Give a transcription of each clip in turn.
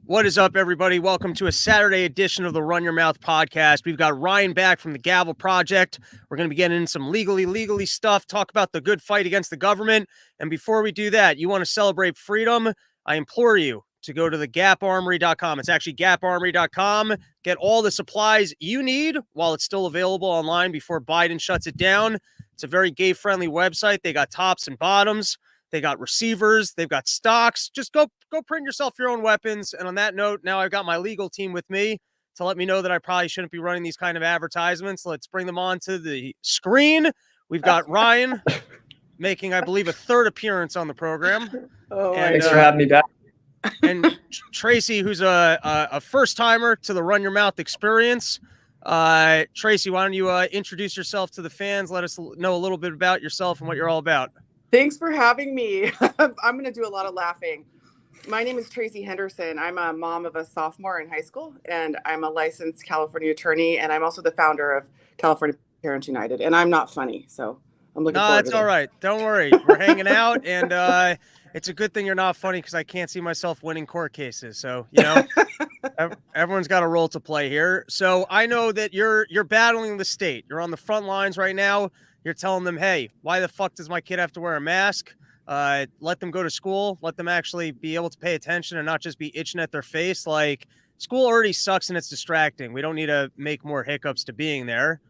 What is up, everybody? Welcome to a Saturday edition of the Run Your Mouth podcast. We've got Ryan back from the Gavel Project. We're going to be getting into some legally stuff, talk about the good fight against the government. And before we do that, you want to celebrate freedom? I implore you to go to the gaparmory.com. It's actually gaparmory.com. Get all the supplies you need while it's still available online before Biden shuts it down. It's a very gay-friendly website. They got tops and bottoms. They got receivers. They've got stocks. Just go print yourself your own weapons. And on that note, now I've got my legal team with me to let me know that I probably shouldn't be running these kind of advertisements. Let's bring them onto the screen. We've got Ryan making, I believe, a third appearance on the program. Thanks for having me back. And Tracy, who's a first-timer to the Run Your Mouth experience. Tracy, why don't you introduce yourself to the fans? Let us know a little bit about yourself and what you're all about. Thanks for having me. I'm going to do a lot of laughing. My name is Tracy Henderson. I'm a mom of a sophomore in high school, and I'm a licensed California attorney, and I'm also the founder of California Parents United. And I'm not funny, so I'm looking forward to it. No, it's all right. Don't worry. We're hanging out, and it's a good thing you're not funny because I can't see myself winning court cases. So, you know, everyone's got a role to play here. So I know that you're battling the state. You're on the front lines right now. You're telling them, hey, why the fuck does my kid have to wear a mask? Let them go to school. Let them actually be able to pay attention and not just be itching at their face. Like, school already sucks and it's distracting. We don't need to make more hiccups to being there.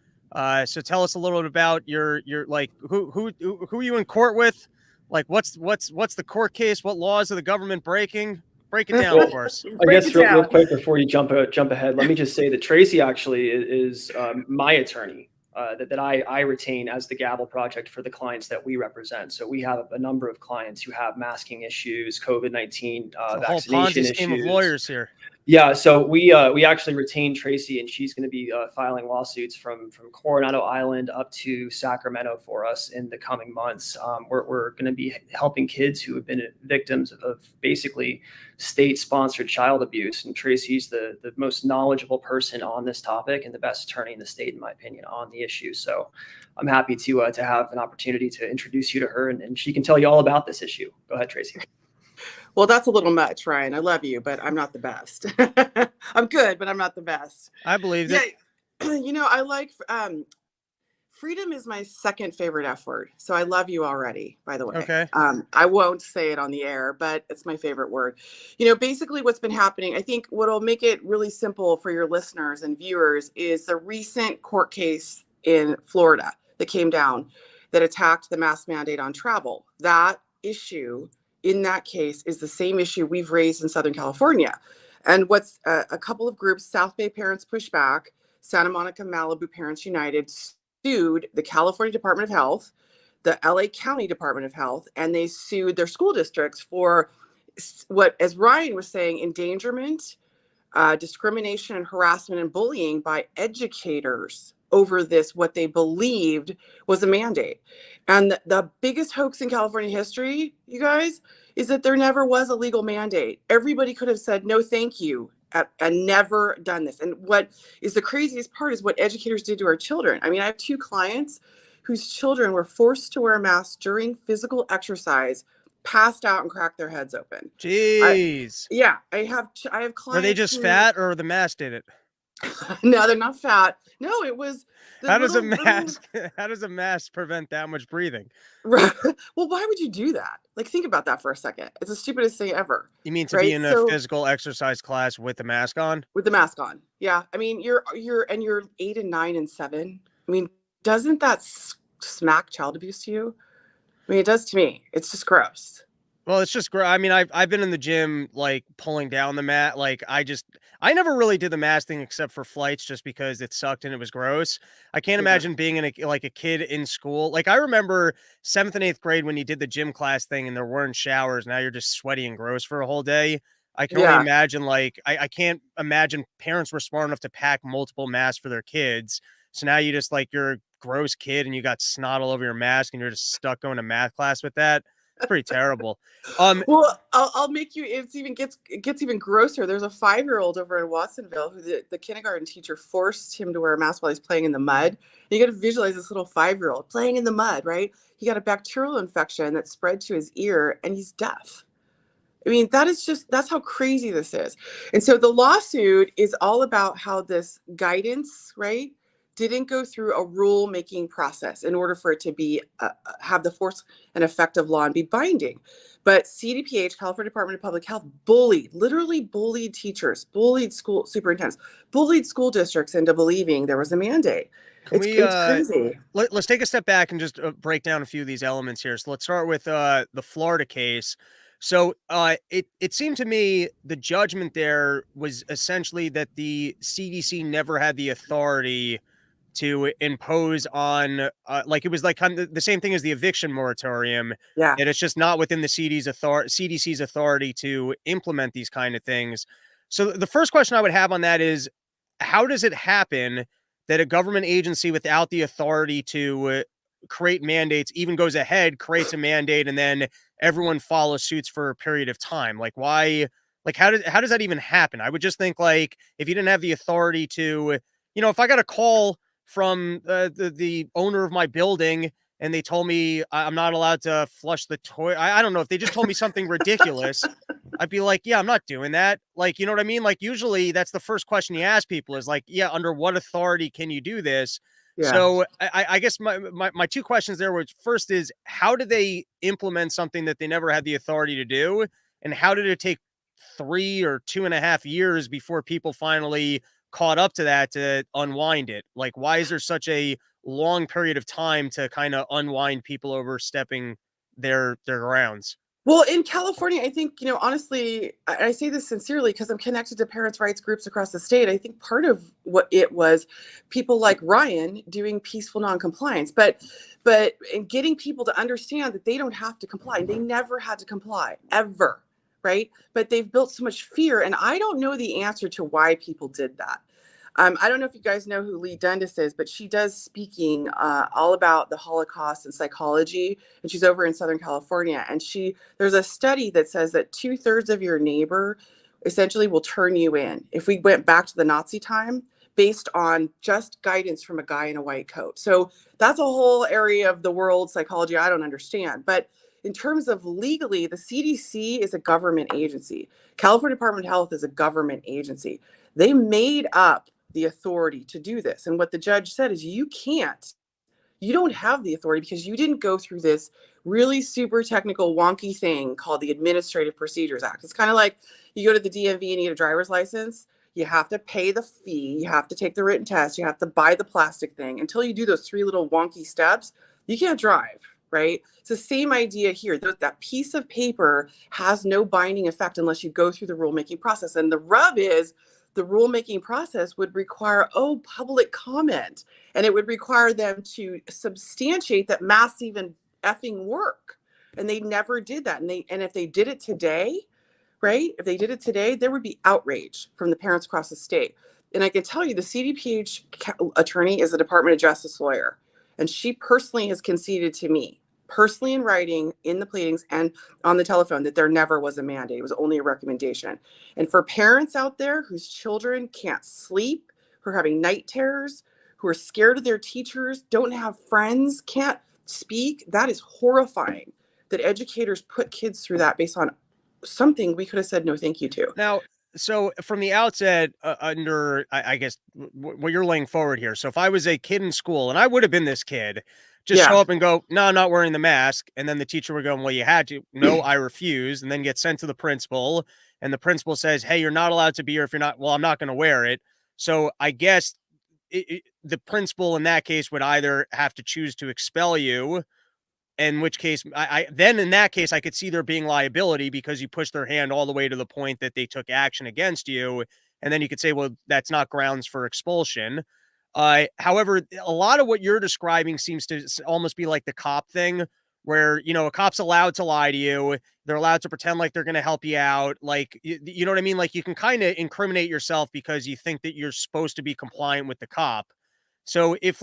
So tell us a little bit about your like who are you in court with? Like, what's the court case? What laws are the government breaking? Break it down for us. I guess real quick before you jump ahead, let me just say that Tracy actually is my attorney. That I retain as the Gavel Project for the clients that we represent. So we have a number of clients who have masking issues, COVID-19 vaccination issues. Scheme of lawyers here. Yeah, so we actually retained Tracy, and she's going to be filing lawsuits from Coronado Island up to Sacramento for us in the coming months. We're going to be helping kids who have been victims of basically state-sponsored child abuse, and Tracy's the most knowledgeable person on this topic and the best attorney in the state, in my opinion, on the issue. So I'm happy to have an opportunity to introduce you to her, and she can tell you all about this issue. Go ahead, Tracy. Well, that's a little much, Ryan. I love you, but I'm not the best. I'm good, but I'm not the best. I believe that. Yeah, you know, I like freedom is my second favorite F word. So I love you already, by the way. Okay. I won't say it on the air, but it's my favorite word. You know, basically what's been happening, I think what'll make it really simple for your listeners and viewers is the recent court case in Florida that came down that attacked the mask mandate on travel. That issue in that case is the same issue we've raised in Southern California. And what's a couple of groups, South Bay Parents Push Back, Santa Monica Malibu Parents United, sued the California Department of Health, the LA County Department of Health, and they sued their school districts for what, as Ryan was saying, endangerment, discrimination and harassment and bullying by educators over this, what they believed was a mandate. And the biggest hoax in California history, you guys, is that there never was a legal mandate. Everybody could have said, no, thank you, and never done this. And what is the craziest part is what educators did to our children. I mean, I have two clients whose children were forced to wear masks during physical exercise, passed out and cracked their heads open. Jeez. I have clients. Were they just fat, or the mask did it? No, they're not fat. No, it was. How does a mask prevent that much breathing? Right. Well, why would you do that? Like, think about that for a second. It's the stupidest thing ever. You mean to be in a physical exercise class with the mask on? With the mask on, yeah. I mean, you're 8 and 9 and 7. I mean, doesn't that smack child abuse to you? I mean, it does to me. It's just gross. Well, it's just great. I mean, I've been in the gym, like, pulling down the mat. Like, I never really did the mask thing except for flights, just because it sucked and it was gross. I can't imagine being in a kid in school. Like, I remember 7th and 8th grade when you did the gym class thing and there weren't showers. Now you're just sweaty and gross for a whole day. I can only imagine, like, I can't imagine parents were smart enough to pack multiple masks for their kids. So now you just, like, you're a gross kid and you got snot all over your mask and you're just stuck going to math class with that. It's pretty terrible. Well, I'll make you. It gets even grosser. There's a 5-year-old over in Watsonville who the kindergarten teacher forced him to wear a mask while he's playing in the mud. And you got to visualize this little 5-year-old playing in the mud, right? He got a bacterial infection that spread to his ear, and he's deaf. I mean, that's how crazy this is. And so the lawsuit is all about how this guidance, right, didn't go through a rule making process in order for it to be have the force and effect of law and be binding. But CDPH, California Department of Public Health, literally bullied teachers, bullied school superintendents, bullied school districts into believing there was a mandate. It's crazy. Let's take a step back and just break down a few of these elements here. So let's start with the Florida case. So it seemed to me the judgment there was essentially that the CDC never had the authority to impose on like it was like kind of the same thing as the eviction moratorium. Yeah. And it's just not within the CDC's authority to implement these kind of things. So the first question I would have on that is, how does it happen that a government agency without the authority to create mandates even goes ahead, creates a mandate, and then everyone follows suits for a period of time? Like, why? Like, how does that even happen? I would just think, like, if you didn't have the authority to, if I got a call from the owner of my building and they told me I'm not allowed to flush the toilet, I don't know, if they just told me something ridiculous, I'd be like, yeah, I'm not doing that. Like, you know what I mean? Like, usually that's the first question you ask people is like, yeah, under what authority can you do this? Yeah. So I guess my two questions there were, first is, how did they implement something that they never had the authority to do? And how did it take 3 or 2.5 years before people finally caught up to that to unwind it? Like, why is there such a long period of time to kind of unwind people overstepping their grounds? Well, in California, I think, honestly, I say this sincerely because I'm connected to parents' rights groups across the state. I think part of what it was people like Ryan doing peaceful noncompliance, but in getting people to understand that they don't have to comply. They never had to comply, ever, right? But they've built so much fear, and I don't know the answer to why people did that. I don't know if you guys know who Lee Dundas is, but she does speaking all about the Holocaust and psychology, and she's over in Southern California. And there's a study that says that 2/3 of your neighbor essentially will turn you in. If we went back to the Nazi time, based on just guidance from a guy in a white coat. So that's a whole area of the world psychology I don't understand. But in terms of legally, the CDC is a government agency. California Department of Health is a government agency. They made up the authority to do this. And what the judge said is you don't have the authority because you didn't go through this really super technical wonky thing called the Administrative Procedures Act. It's kind of like you go to the DMV and you get a driver's license. You have to pay the fee. You have to take the written test. You have to buy the plastic thing. Until you do those 3 little wonky steps, you can't drive, right? It's the same idea here. That piece of paper has no binding effect unless you go through the rulemaking process. And the rub is, the rulemaking process would require public comment, and it would require them to substantiate that masks even effing work, and they never did that. And if they did it today, right, if they did it today, there would be outrage from the parents across the state. And I can tell you, the CDPH attorney is a Department of Justice lawyer, and she personally has conceded to me, personally in writing, in the pleadings, and on the telephone, that there never was a mandate. It was only a recommendation. And for parents out there whose children can't sleep, who are having night terrors, who are scared of their teachers, don't have friends, can't speak, that is horrifying that educators put kids through that based on something we could have said no thank you to. Now, so from the outset, under, I guess, what you're laying forward here. So if I was a kid in school, and I would have been this kid, just show up and go, no, I'm not wearing the mask. And then the teacher would go, well, you had to. No, I refuse. And then get sent to the principal. And the principal says, hey, you're not allowed to be here if you're not. Well, I'm not going to wear it. So I guess the principal in that case would either have to choose to expel you, in which case then in that case, I could see there being liability because you pushed their hand all the way to the point that they took action against you. And then you could say, well, that's not grounds for expulsion. However, a lot of what you're describing seems to almost be like the cop thing where, a cop's allowed to lie to you. They're allowed to pretend like they're going to help you out. Like, you know what I mean? Like, you can kind of incriminate yourself because you think that you're supposed to be compliant with the cop. So if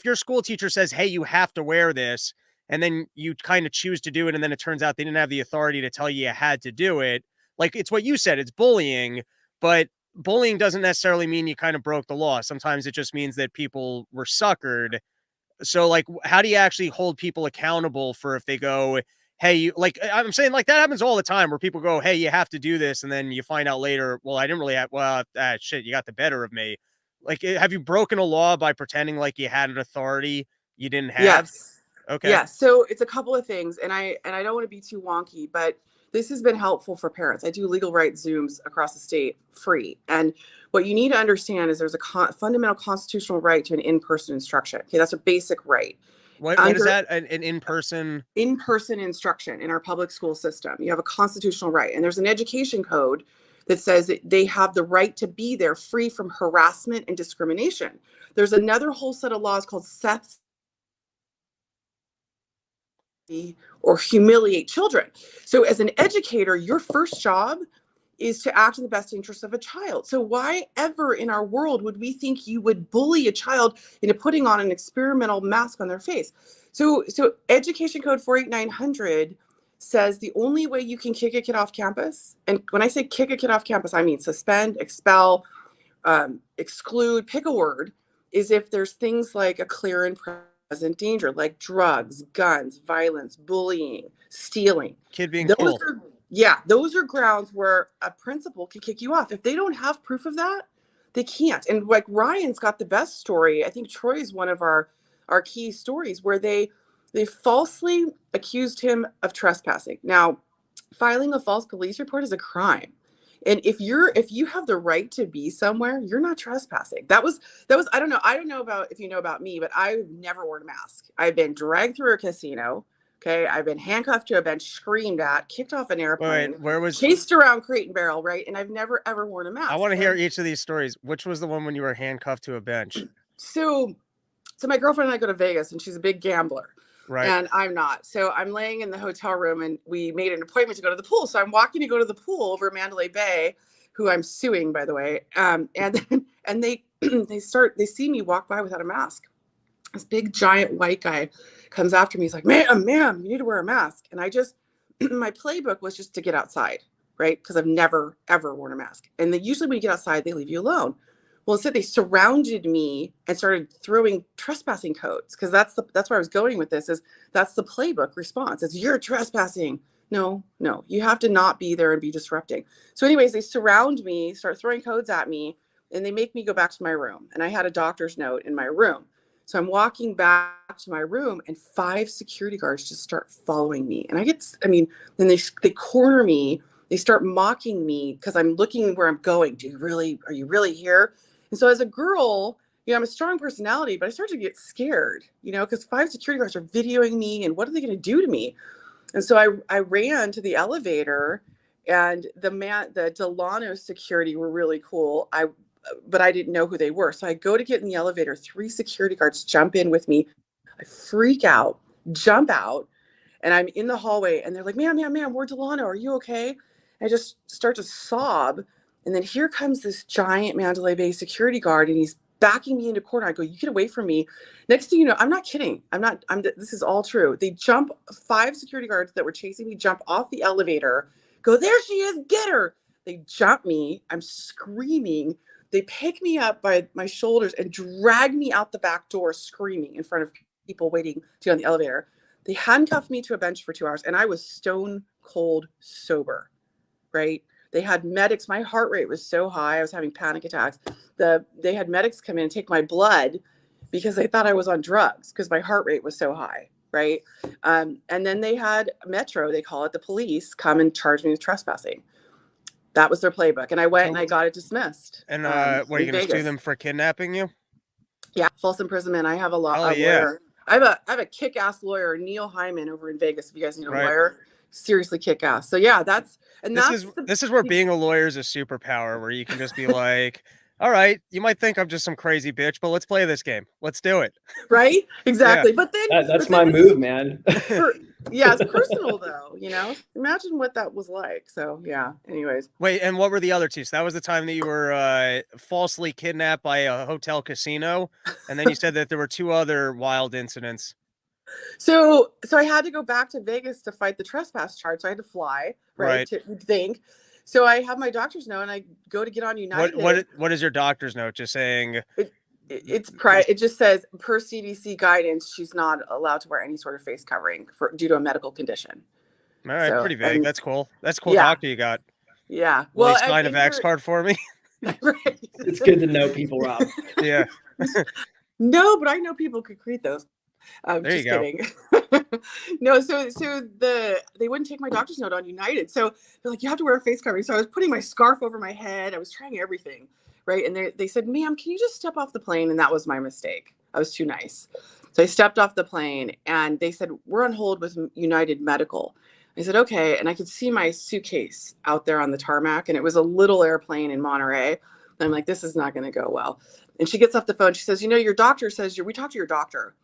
your school teacher says, hey, you have to wear this, and then you kind of choose to do it, and then it turns out they didn't have the authority to tell you had to do it. Like, it's what you said, it's bullying, but bullying doesn't necessarily mean you kind of broke the law. Sometimes it just means that people were suckered. So, like, how do you actually hold people accountable for if they go, hey, you like, I'm saying like that happens all the time where people go, hey, you have to do this. And then you find out later, well, I didn't really have, well, shit, you got the better of me. Like, have you broken a law by pretending like you had an authority you didn't have? Yes. Okay. Yeah. So it's a couple of things, and I don't want to be too wonky, but this has been helpful for parents. I do legal rights Zooms across the state free, and what you need to understand is there's a fundamental constitutional right to an in-person instruction. Okay, that's a basic right. What is that? An in-person instruction in our public school system. You have a constitutional right, and there's an education code that says that they have the right to be there free from harassment and discrimination. There's another whole set of laws called Seth's or humiliate children. So as an educator, your first job is to act in the best interest of a child. So why ever in our world would we think you would bully a child into putting on an experimental mask on their face? So Education Code 48900 says the only way you can kick a kid off campus, and when I say kick a kid off campus, I mean suspend, expel, exclude, pick a word, is if there's things like a clear and present danger, like drugs, guns, violence, bullying, stealing. kid being killed. Those are grounds where a principal can kick you off. If they don't have proof of that, they can't. And like Ryan's got the best story. I think Troy is one of our key stories where they falsely accused him of trespassing. Now, filing a false police report is a crime. And if you have the right to be somewhere, you're not trespassing. That was I don't know about if you know about me, but I've never worn a mask. I've been dragged through a casino. Okay, I've been handcuffed to a bench, screamed at, kicked off an airplane, where was chased around Crate and Barrel, right? And I've never ever worn a mask. I want to hear each of these stories. Which was the one when you were handcuffed to a bench? So my girlfriend and I go to Vegas, and she's a big gambler. Right. And I'm not. So I'm laying in the hotel room, and we made an appointment to go to the pool. So I'm walking to go to the pool over Mandalay Bay, who I'm suing, by the way. And they they see me walk by without a mask. This big giant white guy comes after me. He's like, ma'am, you need to wear a mask. And I just, my playbook was just to get outside, right? Because I've never, ever worn a mask. And usually when you get outside, they leave you alone. Well, instead they surrounded me and started throwing trespassing codes, because that's where I was going with this. Is that's the playbook response. It's you're trespassing. No, you have to not be there and be disrupting. So anyways, they surround me, start throwing codes at me, and they make me go back to my room. And I had a doctor's note in my room. So I'm walking back to my room, and 5 security guards just start following me. And then they corner me. They start mocking me because I'm looking where I'm going. Are you really here? And so as a girl, I'm a strong personality, but I started to get scared, because 5 security guards are videoing me, and what are they going to do to me? And so I ran to the elevator, and the Delano security were really cool. But I didn't know who they were. So I go to get in the elevator. 3 security guards jump in with me. I freak out, jump out, and I'm in the hallway, and they're like, ma'am, we're Delano. Are you okay? I just start to sob. And then here comes this giant Mandalay Bay security guard, and he's backing me into a corner. I go, you get away from me. Next thing you know, I'm not kidding. This is all true. They jump, 5 security guards that were chasing me, jump off the elevator, go, there she is, get her. They jump me. I'm screaming. They pick me up by my shoulders and drag me out the back door screaming in front of people waiting to get on the elevator. They handcuffed me to a bench for 2 hours, and I was stone cold sober, right? They had medics. My heart rate was so high. I was having panic attacks. They had medics come in and take my blood because they thought I was on drugs because my heart rate was so high, right? And then they had Metro, they call it, the police, come and charge me with trespassing. That was their playbook. And I went and I got it dismissed. And what, are you going to sue them for kidnapping you? Yeah, false imprisonment. I have a yeah. lawyer. I have a kick-ass lawyer, Neil Hyman, over in Vegas. If you guys need a lawyer, seriously kick-ass. So yeah, this is where being a lawyer is a superpower, where you can just be like, all right, you might think I'm just some crazy bitch, but let's play this game. Let's do it. Right? Exactly. Yeah. But then that's my move, man. It's personal though, imagine what that was like. So yeah, anyways. Wait, and what were the other 2? So that was the time that you were falsely kidnapped by a hotel casino. And then you said that there were 2 other wild incidents. So I had to go back to Vegas to fight the trespass charge. So I had to fly, right? You'd think. So I have my doctor's note, and I go to get on United. What is your doctor's note? Just saying it just says, per CDC guidance, she's not allowed to wear any sort of face covering due to a medical condition. All right, So, pretty vague. and That's cool. That's a cool yeah, doctor you got. yeah. Will Well, he sign a and Vax card for me? right. It's good to know people, Rob. Yeah, No, but I know people could create those. there you Just go. kidding. No, they wouldn't take my doctor's note on United. So they're like, you have to wear a face covering. So I was putting my scarf over my head. I was trying everything, right? And they said, ma'am, can you just step off the plane? And that was my mistake. I was too nice. So I stepped off the plane and they said, we're on hold with United Medical. I said, okay. And I could see my suitcase out there on the tarmac. And it was a little airplane in Monterey. And I'm like, this is not going to go well. And she gets off the phone. She says, your doctor says we talked to your doctor.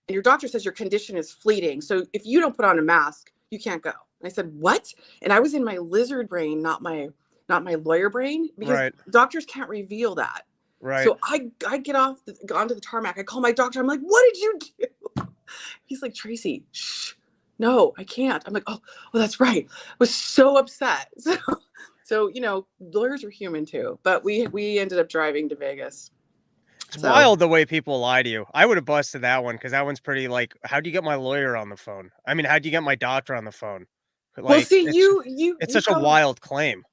And your doctor says your condition is fleeting. So if you don't put on a mask, you can't go. And I said, what? And I was in my lizard brain, not my lawyer brain, because Right. doctors can't reveal that. Right. So I get onto the tarmac. I call my doctor. I'm like, what did you do? He's like, Tracy, shh, no, I can't. I'm like, oh, that's right. I was so upset. So lawyers are human too. But we ended up driving to Vegas. It's So- wild the way people lie to you. I would have busted that one because that one's pretty like, how'd you get my lawyer on the phone? I mean, how'd you get my doctor on the phone? Like, well, see, it's such a wild claim.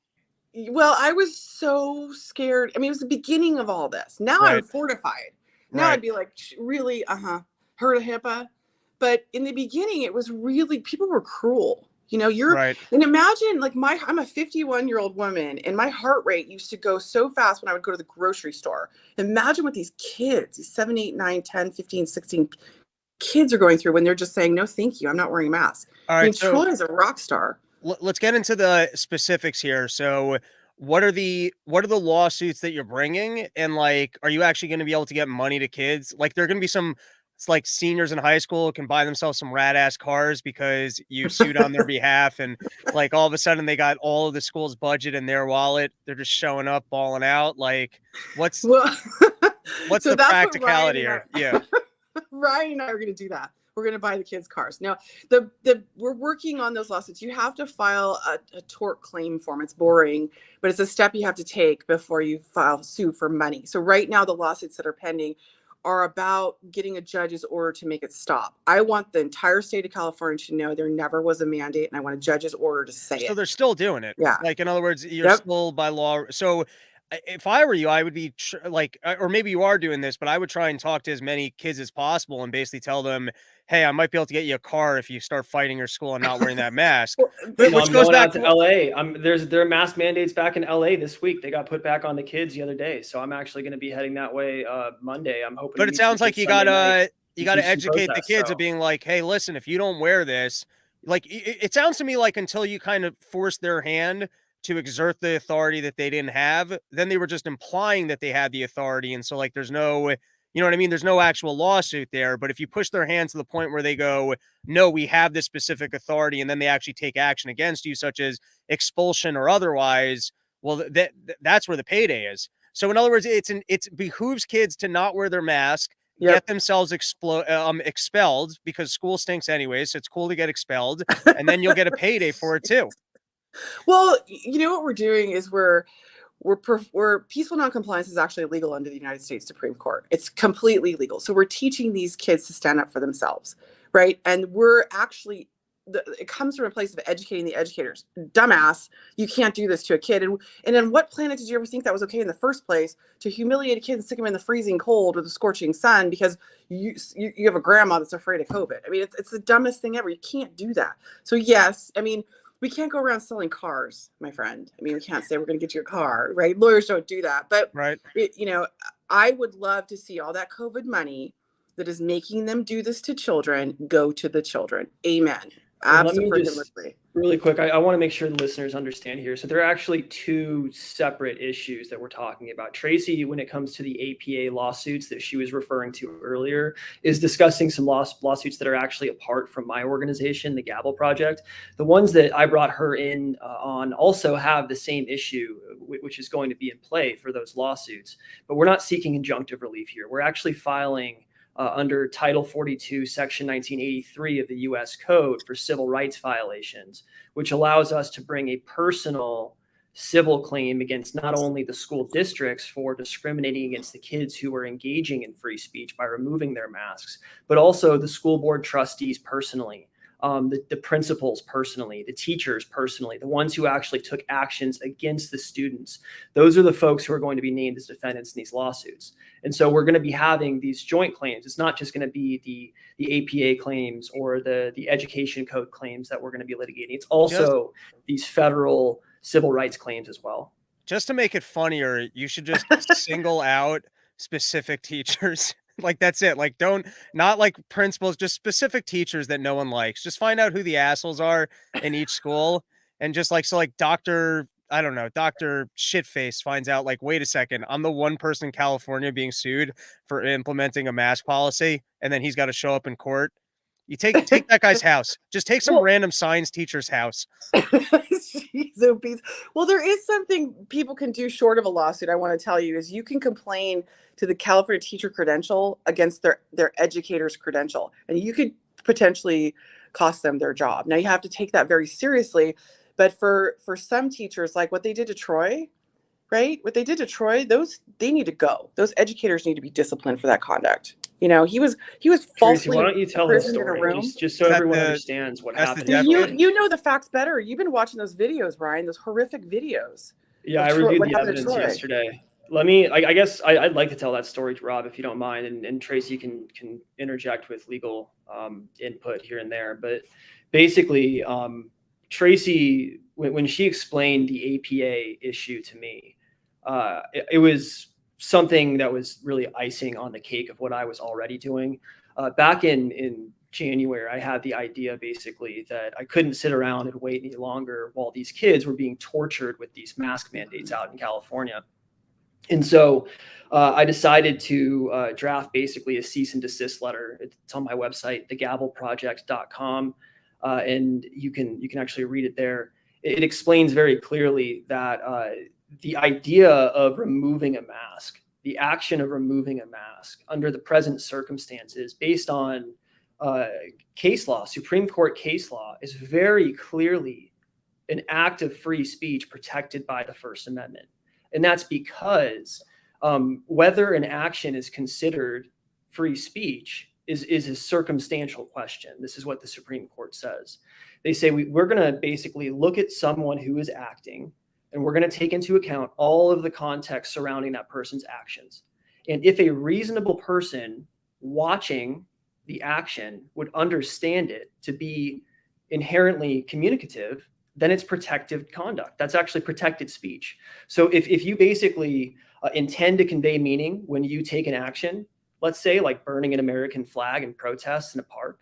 Well, I was so scared. I mean, it was the beginning of all this. Now I'm Right. fortified. Now Right. I'd be like, really? Heard of HIPAA? But in the beginning, it was really, people were cruel. Right. And imagine like I'm a 51-year-old woman and my heart rate used to go so fast when I would go to the grocery store. Imagine what these kids, these 7, 8, 9, 10, 15, 16 kids are going through when they're just saying, no, thank you. I'm not wearing a mask. All I right. mean, So Troy is a rock star. let's get into the specifics here. So what are the lawsuits that you're bringing? And like, are you actually going to be able to get money to kids? Like there are going to be some, it's like seniors in high school can buy themselves some rad ass cars because you sued on their behalf. And like all of a sudden they got all of the school's budget in their wallet. They're just showing up, balling out. Like what's Well, the so that's what practicality Ryan here? and Yeah. Ryan and I are going to do that. We're going to buy the kids cars. Now, we're working on those lawsuits. You have to file a tort claim form. It's boring, but it's a step you have to take before you sue for money. So right now, the lawsuits that are pending are about getting a judge's order to make it stop. I want the entire state of California to know there never was a mandate, and I want a judge's order to say So it. they're still doing it. Yeah. Like in other words, you're Yep. still by law. So if I were you, I would be or maybe you are doing this, but I would try and talk to as many kids as possible and basically tell them, hey, I might be able to get you a car if you start fighting your school and not wearing that mask. But No, which I'm goes going back out to to LA. There are mask mandates back in LA this week. They got put back on the kids the other day. So I'm actually going to be heading that way Monday. I'm hoping. But to it meet sounds some like kids you Sunday gotta night. you gotta teach some educate the protests, kids so. of being like, hey, listen, if you don't wear this, like it sounds to me like until you kind of force their hand to exert the authority that they didn't have, then they were just implying that they had the authority. And so like there's no, you know what I mean? There's no actual lawsuit there. But if you push their hand to the point where they go, no, we have this specific authority, and then they actually take action against you, such as expulsion or otherwise, well, that's where the payday is. So in other words, it behooves kids to not wear their mask, Yep. get themselves expelled because school stinks anyway. So it's cool to get expelled, and then you'll get a payday for it too. Well, what we're doing is we're peaceful noncompliance is actually illegal under the United States Supreme Court. It's completely legal. So we're teaching these kids to stand up for themselves, right? And we're actually it comes from a place of educating the educators. Dumbass, you can't do this to a kid. And on what planet did you ever think that was okay in the first place to humiliate a kid and stick him in the freezing cold or the scorching sun because you have a grandma that's afraid of COVID? I mean, it's the dumbest thing ever. You can't do that. So yes, I mean, we can't go around selling cars, my friend. I mean, we can't say we're going to get you a car, right? Lawyers don't do that. But, Right. I would love to see all that COVID money that is making them do this to children go to the children. Amen. And let me Absolutely. really quick, I want to make sure the listeners understand here. So there are actually two separate issues that we're talking about. Tracy, when it comes to the APA lawsuits that she was referring to earlier, is discussing some lawsuits that are actually apart from my organization, the Gavel Project. The ones that I brought her in on also have the same issue, which is going to be in play for those lawsuits. But we're not seeking injunctive relief here. We're actually filing under Title 42, Section 1983 of the U.S. Code for civil rights violations, which allows us to bring a personal civil claim against not only the school districts for discriminating against the kids who are engaging in free speech by removing their masks, but also the school board trustees personally. the principals personally, the teachers personally, the ones who actually took actions against the students. Those are the folks who are going to be named as defendants in these lawsuits. And so we're going to be having these joint claims. It's not just going to be the APA claims or the education code claims that we're going to be litigating. It's also these federal civil rights claims as well. Just to make it funnier, you should just single out specific teachers. Like, that's it. Like, not like principals, just specific teachers that no one likes. Just find out who the assholes are in each school. And just like, so like Dr. Shitface finds out, like, wait a second, I'm the one person in California being sued for implementing a mask policy. And then he's got to show up in court. You take that guy's house. Just take some random science teacher's house. Well, there is something people can do short of a lawsuit. I want to tell you is you can complain to the California teacher credential against their educator's credential, and you could potentially cost them their job. Now you have to take that very seriously, but for some teachers, like what they did to Troy, right? What they did to Troy, they need to go. Those educators need to be disciplined for that conduct. You know, he was falsely. Tracy, why don't you tell the story just so everyone understands what happened? You know the facts better. You've been watching those videos, Ryan. Those horrific videos. Yeah, I reviewed the evidence yesterday. I guess I'd like to tell that story to Rob if you don't mind, and Tracy can interject with legal input here and there. But basically, Tracy, when she explained the APA issue to me, it was something that was really icing on the cake of what I was already doing. Back in January, I had the idea basically that I couldn't sit around and wait any longer while these kids were being tortured with these mask mandates out in California. And so I decided to draft basically a cease and desist letter. It's on my website, thegavelproject.com, and you can actually read it there. It explains very clearly that the idea of removing a mask, the action of removing a mask under the present circumstances based on case law, Supreme Court case law, is very clearly an act of free speech protected by the First Amendment. And that's because whether an action is considered free speech is a circumstantial question. This is what the Supreme Court says. They say we're going to basically look at someone who is acting, and we're going to take into account all of the context surrounding that person's actions. And if a reasonable person watching the action would understand it to be inherently communicative, then it's protective conduct. That's actually protected speech. So if you basically intend to convey meaning when you take an action, let's say like burning an American flag in protests in a park,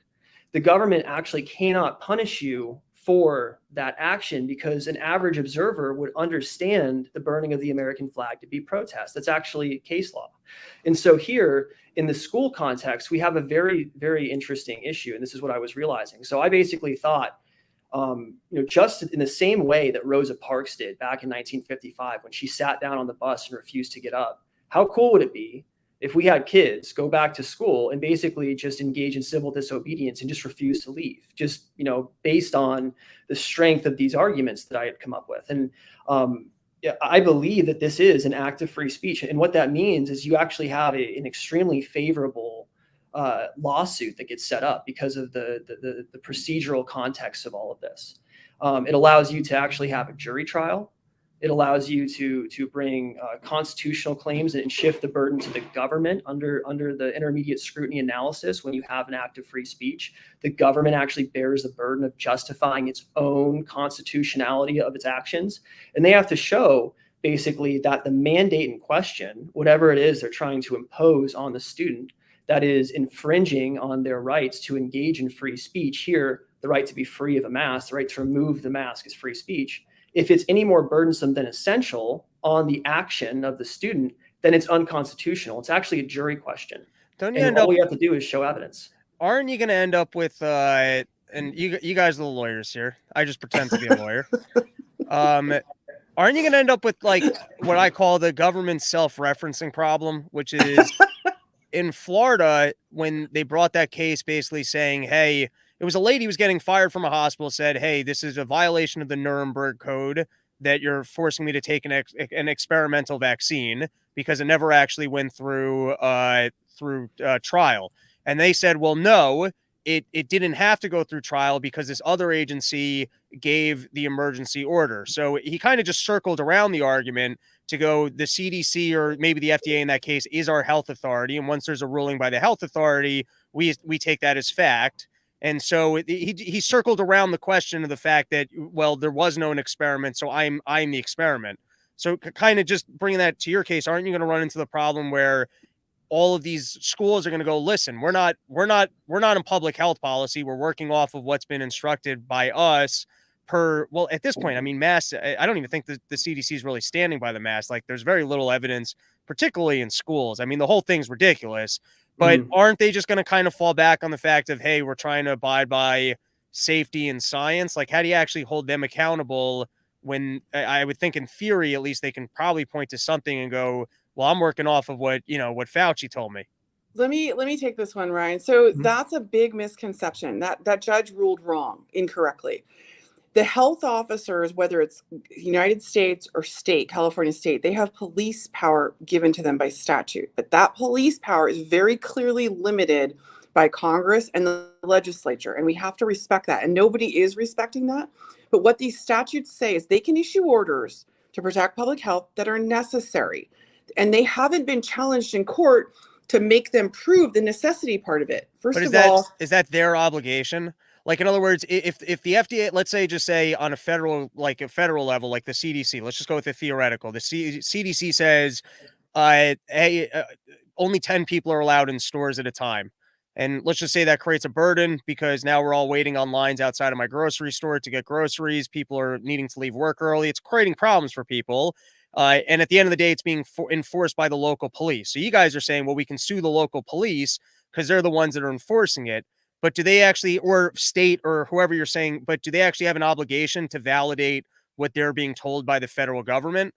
the government actually cannot punish you for that action because an average observer would understand the burning of the American flag to be protest. That's actually case law. And so here in the school context, we have a very, very interesting issue. And this is what I was realizing. So I basically thought, just in the same way that Rosa Parks did back in 1955 when she sat down on the bus and refused to get up, how cool would it be if we had kids go back to school and basically just engage in civil disobedience and just refuse to leave, just, based on the strength of these arguments that I had come up with. And I believe that this is an act of free speech. And what that means is you actually have an extremely favorable lawsuit that gets set up because of the procedural context of all of this. It allows you to actually have a jury trial. It allows you to bring constitutional claims and shift the burden to the government under the intermediate scrutiny analysis. When you have an act of free speech, the government actually bears the burden of justifying its own constitutionality of its actions. And they have to show basically that the mandate in question, whatever it is they're trying to impose on the student, that is infringing on their rights to engage in free speech. Here, the right to be free of a mask, the right to remove the mask is free speech. If it's any more burdensome than essential on the action of the student, then it's unconstitutional. It's actually a jury question. All we have to do is show evidence. Aren't you going to end up with, and you guys are the lawyers here. I just pretend to be a lawyer. Aren't you going to end up with like what I call the government self-referencing problem, which is in Florida, when they brought that case basically saying, hey, it was a lady who was getting fired from a hospital, said, hey, this is a violation of the Nuremberg Code that you're forcing me to take an experimental vaccine because it never actually went through trial. And they said, well, no, it didn't have to go through trial because this other agency gave the emergency order. So he kind of just circled around the argument to go, the CDC or maybe the FDA in that case is our health authority. And once there's a ruling by the health authority, we take that as fact. And so he circled around the question of the fact that, well, there was no an experiment, so I'm the experiment. So kind of just bringing that to your case, aren't you going to run into the problem where all of these schools are going to go, listen, we're not in public health policy. We're working off of what's been instructed by us well, at this point, I mean, masks, I don't even think the CDC is really standing by the mask. Like there's very little evidence, particularly in schools. I mean, the whole thing's ridiculous, but aren't they just going to kind of fall back on the fact of, hey, we're trying to abide by safety and science? Like, how do you actually hold them accountable when I would think in theory, at least they can probably point to something and go, well, I'm working off of what Fauci told me. Let me take this one, Ryan. So that's a big misconception. That judge ruled wrong, incorrectly. The health officers, whether it's United States or state, California state, they have police power given to them by statute. But that police power is very clearly limited by Congress and the legislature. And we have to respect that. And nobody is respecting that. But what these statutes say is they can issue orders to protect public health that are necessary. And they haven't been challenged in court to make them prove the necessity part of it. First of all, is that their obligation? Like, in other words, if the FDA, let's say, just say on a federal level, like the CDC, let's just go with the theoretical. The CDC says, hey, only 10 people are allowed in stores at a time. And let's just say that creates a burden because now we're all waiting on lines outside of my grocery store to get groceries. People are needing to leave work early. It's creating problems for people. And at the end of the day, it's being enforced by the local police. So you guys are saying, well, we can sue the local police because they're the ones that are enforcing it. But do they actually, or state or whoever you're saying, but do they actually have an obligation to validate what they're being told by the federal government?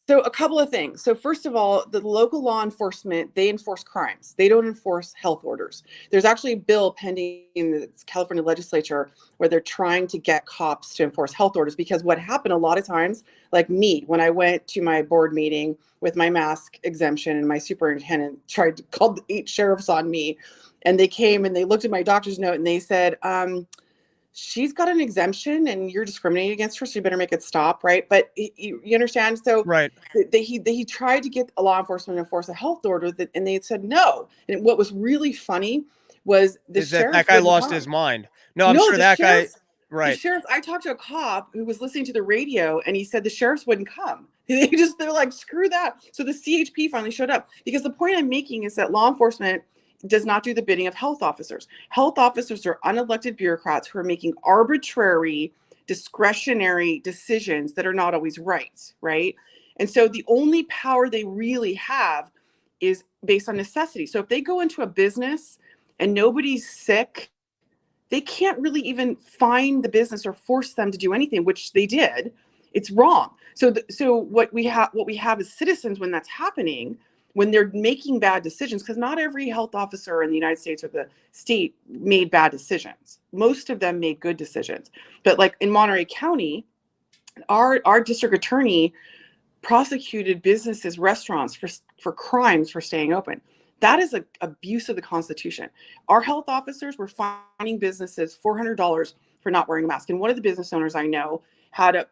So a couple of things. So first of all, the local law enforcement, they enforce crimes. They don't enforce health orders. There's actually a bill pending in the California legislature where they're trying to get cops to enforce health orders, because what happened a lot of times, like me, when I went to my board meeting with my mask exemption and my superintendent called 8 sheriffs on me, and they came and they looked at my doctor's note and they said, she's got an exemption and you're discriminating against her, so you better make it stop, right? But you understand? So right. He tried to get a law enforcement to enforce a health order, and they said no. And what was really funny was that guy lost his mind. No, I'm sure that guy, right. The sheriff, I talked to a cop who was listening to the radio and he said the sheriffs wouldn't come. They're like, screw that. So the CHP finally showed up, because the point I'm making is that law enforcement does not do the bidding of health officers. Health officers are unelected bureaucrats who are making arbitrary, discretionary decisions that are not always right? And so the only power they really have is based on necessity. So if they go into a business and nobody's sick, they can't really even fine the business or force them to do anything, which they did. It's wrong. So what we have as citizens when that's happening, when they're making bad decisions, because not every health officer in the United States or the state made bad decisions. Most of them made good decisions. But like in Monterey County, our district attorney prosecuted businesses, restaurants for crimes for staying open. That is an abuse of the Constitution. Our health officers were fining businesses $400 for not wearing a mask. And one of the business owners I know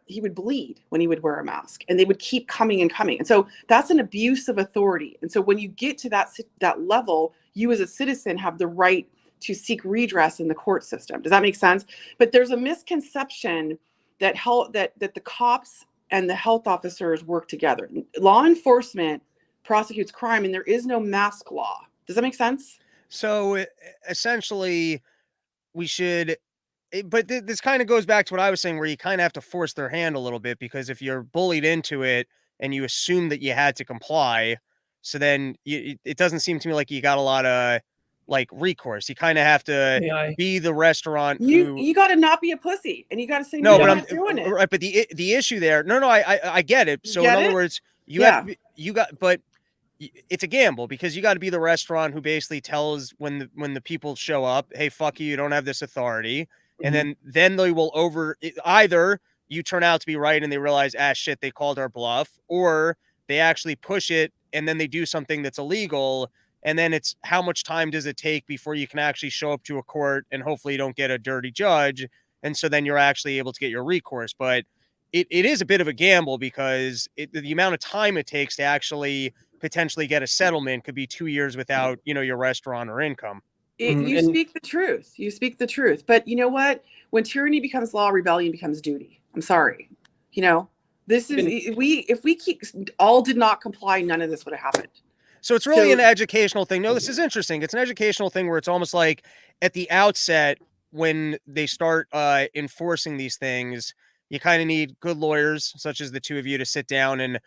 he would bleed when he would wear a mask, and they would keep coming and coming. And so that's an abuse of authority. And so when you get to that level, you as a citizen have the right to seek redress in the court system. Does that make sense? But there's a misconception that the cops and the health officers work together. Law enforcement prosecutes crime, and there is no mask law. Does that make sense? So essentially, we should. But this kind of goes back to what I was saying, where you kind of have to force their hand a little bit, because if you're bullied into it and you assume that you had to comply, so then it doesn't seem to me like you got a lot of like recourse. You kind of have to be the restaurant. You got to not be a pussy, and you got to say no, no, but I'm not doing it. Right, but the issue there, I get it. So in other words, but it's a gamble, because you got to be the restaurant who basically tells when the people show up, hey, fuck you don't have this authority. And then they will either you turn out to be right and they realize, shit, they called our bluff, or they actually push it and then they do something that's illegal. And then it's how much time does it take before you can actually show up to a court and hopefully you don't get a dirty judge. And so then you're actually able to get your recourse. But it is a bit of a gamble because the amount of time it takes to actually potentially get a settlement could be 2 years without, your restaurant or income. You speak the truth. You speak the truth. But you know what? When tyranny becomes law, rebellion becomes duty. I'm sorry. This is if we all did not comply, none of this would have happened. So it's really an educational thing. No, this is interesting. It's an educational thing where it's almost like at the outset when they start enforcing these things, you kind of need good lawyers, such as the two of you, to sit down and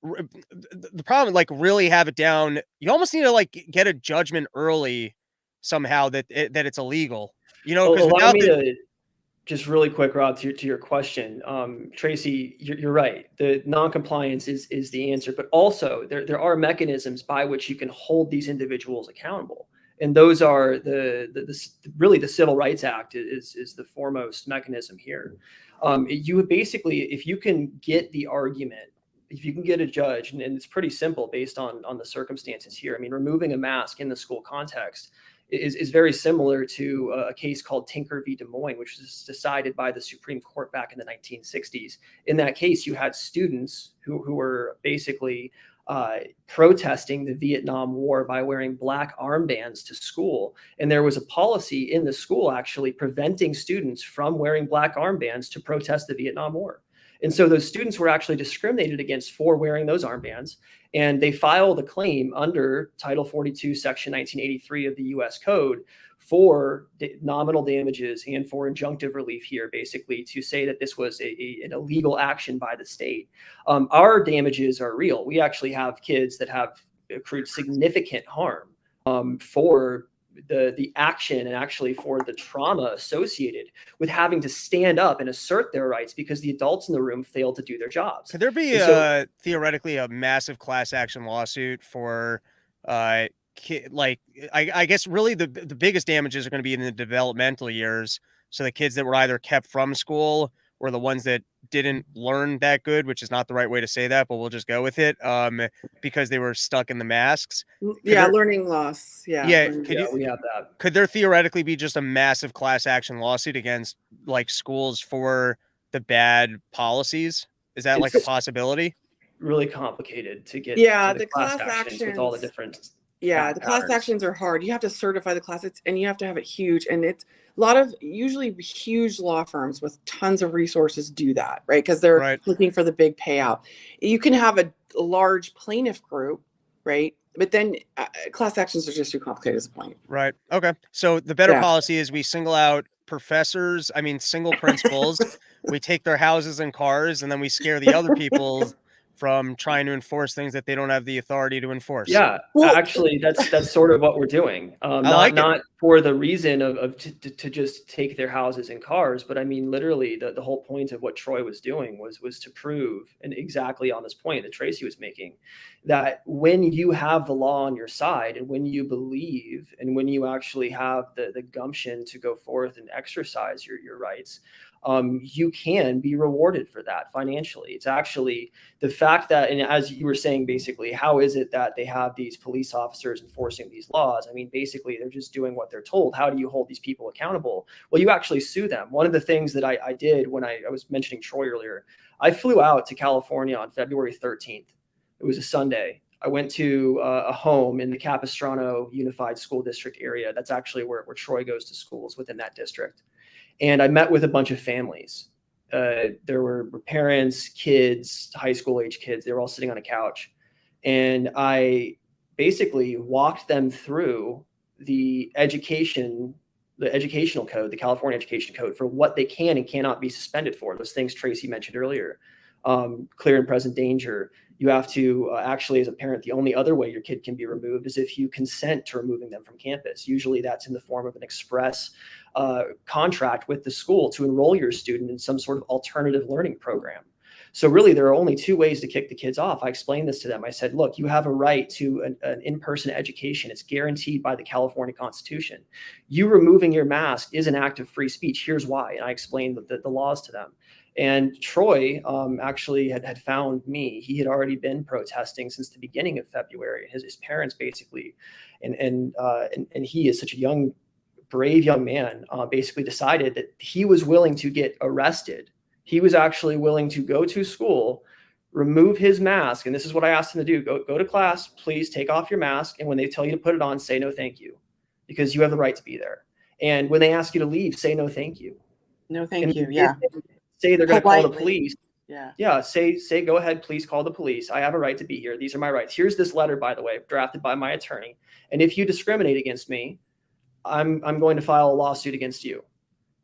the problem, like, really have it down. You almost need to like get a judgment early somehow that it's illegal. Because allow me to just really quick, Rob, to your question. Tracy, you're right. The non-compliance is the answer, but also there are mechanisms by which you can hold these individuals accountable. And those are really the Civil Rights Act is the foremost mechanism here. You would basically, if you can get the argument, if you can get a judge, and it's pretty simple based on the circumstances here. I mean, removing a mask in the school context is very similar to a case called Tinker v. Des Moines, which was decided by the Supreme Court back in the 1960s. In that case, you had students who were basically protesting the Vietnam War by wearing black armbands to school. And there was a policy in the school actually preventing students from wearing black armbands to protest the Vietnam War. And so those students were actually discriminated against for wearing those armbands. And they filed a claim under Title 42, Section 1983 of the U.S. Code for nominal damages and for injunctive relief here, basically to say that this was an illegal action by the state. Our damages are real. We actually have kids that have accrued significant harm for the action and actually for the trauma associated with having to stand up and assert their rights because the adults in the room failed to do their jobs. Could there be theoretically a massive class action lawsuit for I guess really the biggest damages are going to be in the developmental years. So the kids that were either kept from school or the ones that didn't learn that good, which is not the right way to say that, but we'll just go with it, because they were stuck in the masks. Learning loss. Yeah. We have that. Could there theoretically be just a massive class action lawsuit against like schools for the bad policies? Is that like a possibility? Really complicated to get. The class actions with all the different. The class actions are hard. You have to certify the class, and you have to have it huge. And it's a lot of usually huge law firms with tons of resources do that, right? Because they're looking for the big payout. You can have a large plaintiff group, right? But then class actions are just too complicated as a point. Right. Okay. So the better policy is we single out single principals. We take their houses and cars, and then we scare the other people from trying to enforce things that they don't have the authority to enforce. Yeah, actually, that's sort of what we're doing. Not for the reason to just take their houses and cars, but I mean, literally, the whole point of what Troy was doing was to prove, and exactly on this point that Tracy was making, that when you have the law on your side, and when you believe, and when you actually have the gumption to go forth and exercise your rights, you can be rewarded for that financially. It's actually the fact that, and as you were saying, basically, how is it that they have these police officers enforcing these laws? I mean, basically, they're just doing what they're told. How do you hold these people accountable? Well, you actually sue them. One of the things that I did when I was mentioning Troy earlier, I flew out to California on February 13th. It was a Sunday. I went to a home in the Capistrano Unified School District area. That's actually where Troy goes to schools within that district. And I met with a bunch of families. There were parents, kids, high school age kids. They were all sitting on a couch. And I basically walked them through the educational code, the California Education Code, for what they can and cannot be suspended for. Those things Tracy mentioned earlier. Clear and present danger. You have to actually, as a parent, the only other way your kid can be removed is if you consent to removing them from campus. Usually that's in the form of an express contract with the school to enroll your student in some sort of alternative learning program. So really, there are only two ways to kick the kids off. I explained this to them. I said, look, you have a right to an in-person education. It's guaranteed by the California Constitution. You removing your mask is an act of free speech. Here's why. And I explained the laws to them. And Troy actually had found me. He had already been protesting since the beginning of February. His parents basically, and he is such a young, brave young man, basically decided that he was willing to get arrested. He was actually willing to go to school, remove his mask. And this is what I asked him to do. Go to class, please take off your mask. And when they tell you to put it on, say no, thank you, because you have the right to be there. And when they ask you to leave, say no, thank you. No, thank you. Yeah. Say they're going to call the Politely. police. Yeah. Say, go ahead, please call the police. I have a right to be here. These are my rights. Here's this letter, by the way, drafted by my attorney. And if you discriminate against me, I'm going to file a lawsuit against you.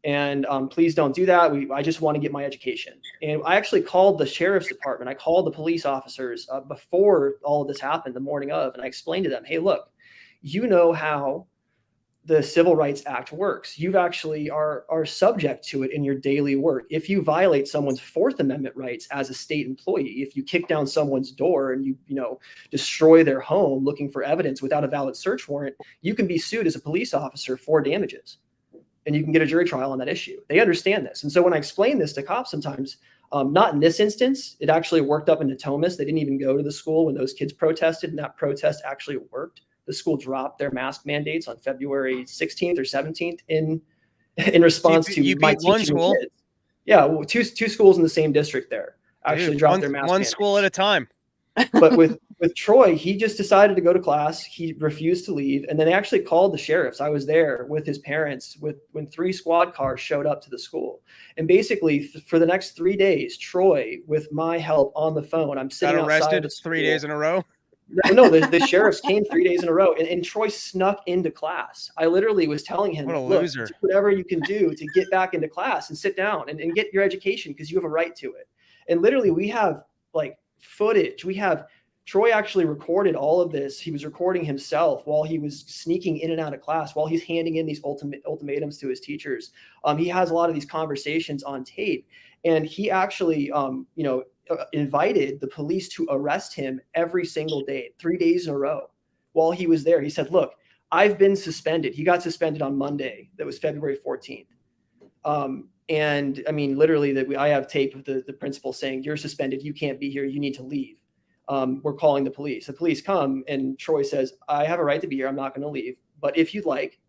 And please don't do that. I just want to get my education. And I actually called the sheriff's department. I called the police officers before all of this happened, the morning of, and I explained to them, hey, look, you know how the Civil Rights Act works. You actually are subject to it in your daily work. If you violate someone's Fourth Amendment rights as a state employee, if you kick down someone's door and you destroy their home looking for evidence without a valid search warrant, you can be sued as a police officer for damages, and you can get a jury trial on that issue. They understand this. And so when I explain this to cops sometimes, not in this instance, it actually worked up in Natomas. They didn't even go to the school when those kids protested, and that protest actually worked. The school dropped their mask mandates on February 16th or 17th in response to my one teaching school. kids. Yeah, well, two schools in the same district there actually dropped their mask one mandates. school at a time. But with Troy, he just decided to go to class. He refused to leave, and then they actually called the sheriffs. I was there with his parents when 3 squad cars showed up to the school. And basically, for the next 3 days, Troy, with my help on the phone, I'm sitting Got outside arrested the school. 3 days in a row. No, the sheriffs came 3 days in a row, and Troy snuck into class. I literally was telling him, What a look, loser. do whatever you can do to get back into class and sit down and get your education, because you have a right to it. And literally, we have like footage. We have Troy actually recorded all of this. He was recording himself while he was sneaking in and out of class, while he's handing in these ultimatums to his teachers. He has a lot of these conversations on tape, and he actually, invited the police to arrest him every single day, 3 days in a row while he was there. He said, look, I've been suspended. He got suspended on Monday. That was February 14th. And I mean, literally I have tape of the principal saying, you're suspended. You can't be here. You need to leave. We're calling the police. The police come, and Troy says, I have a right to be here. I'm not going to leave. But if you'd like,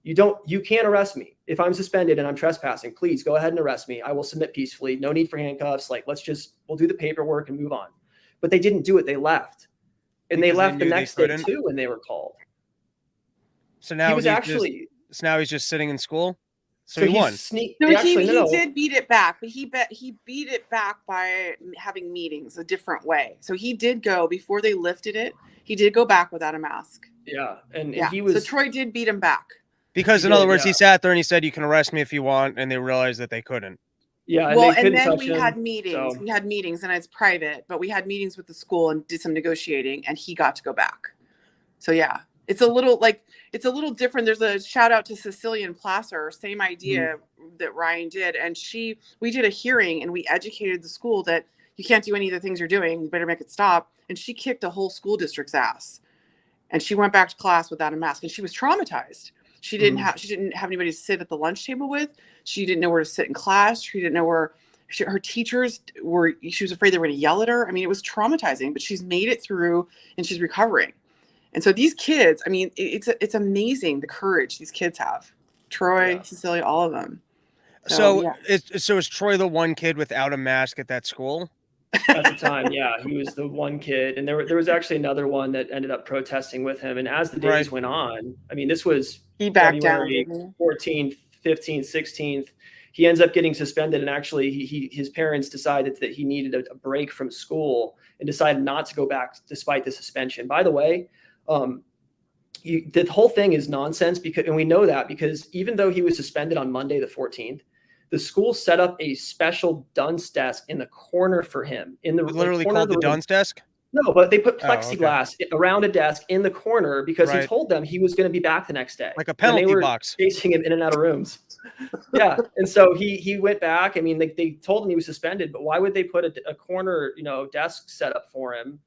you can't arrest me. If I'm suspended and I'm trespassing, please go ahead and arrest me. I will submit peacefully. No need for handcuffs. Like, we'll do the paperwork and move on. But they didn't do it. They left. And they left the next day too when they were called. So now he's just sitting in school. So he won. He did beat it back, but he beat it back by having meetings a different way. So he did go before they lifted it. He did go back without a mask. Yeah, and he was. So Troy did beat him back. Because in other words, he sat there and he said, "You can arrest me if you want," and they realized that they couldn't. Yeah, and then we had meetings. So. We had meetings, and it's private, but we had meetings with the school and did some negotiating, and he got to go back. So yeah. It's a little different. There's a shout out to Cecilian Placer, same idea that Ryan did. And we did a hearing and we educated the school that you can't do any of the things you're doing. You better make it stop. And she kicked a whole school district's ass. And she went back to class without a mask, and she was traumatized. She didn't have anybody to sit at the lunch table with. She didn't know where to sit in class. She didn't know where her teachers were. She was afraid they were going to yell at her. I mean, it was traumatizing, but she's made it through and she's recovering. And so these kids, I mean, it's amazing the courage these kids have. Troy, Cecilia, all of them. So is Troy the one kid without a mask at that school? At the time, yeah, he was the one kid, and there was actually another one that ended up protesting with him. And as the days went on, I mean, this was February 14th, 15th, 16th. He ends up getting suspended, and actually, his parents decided that he needed a break from school and decided not to go back despite the suspension. By the way, the whole thing is nonsense and we know that because even though he was suspended on Monday, the 14th, the school set up a special dunce desk in the corner for him literally called the dunce desk. No, but they put plexiglass around a desk in the corner because he told them he was going to be back the next day. Like a penalty box. Chasing him in and out of rooms. Yeah. And so he went back. I mean, they told him he was suspended, but why would they put a corner, desk set up for him?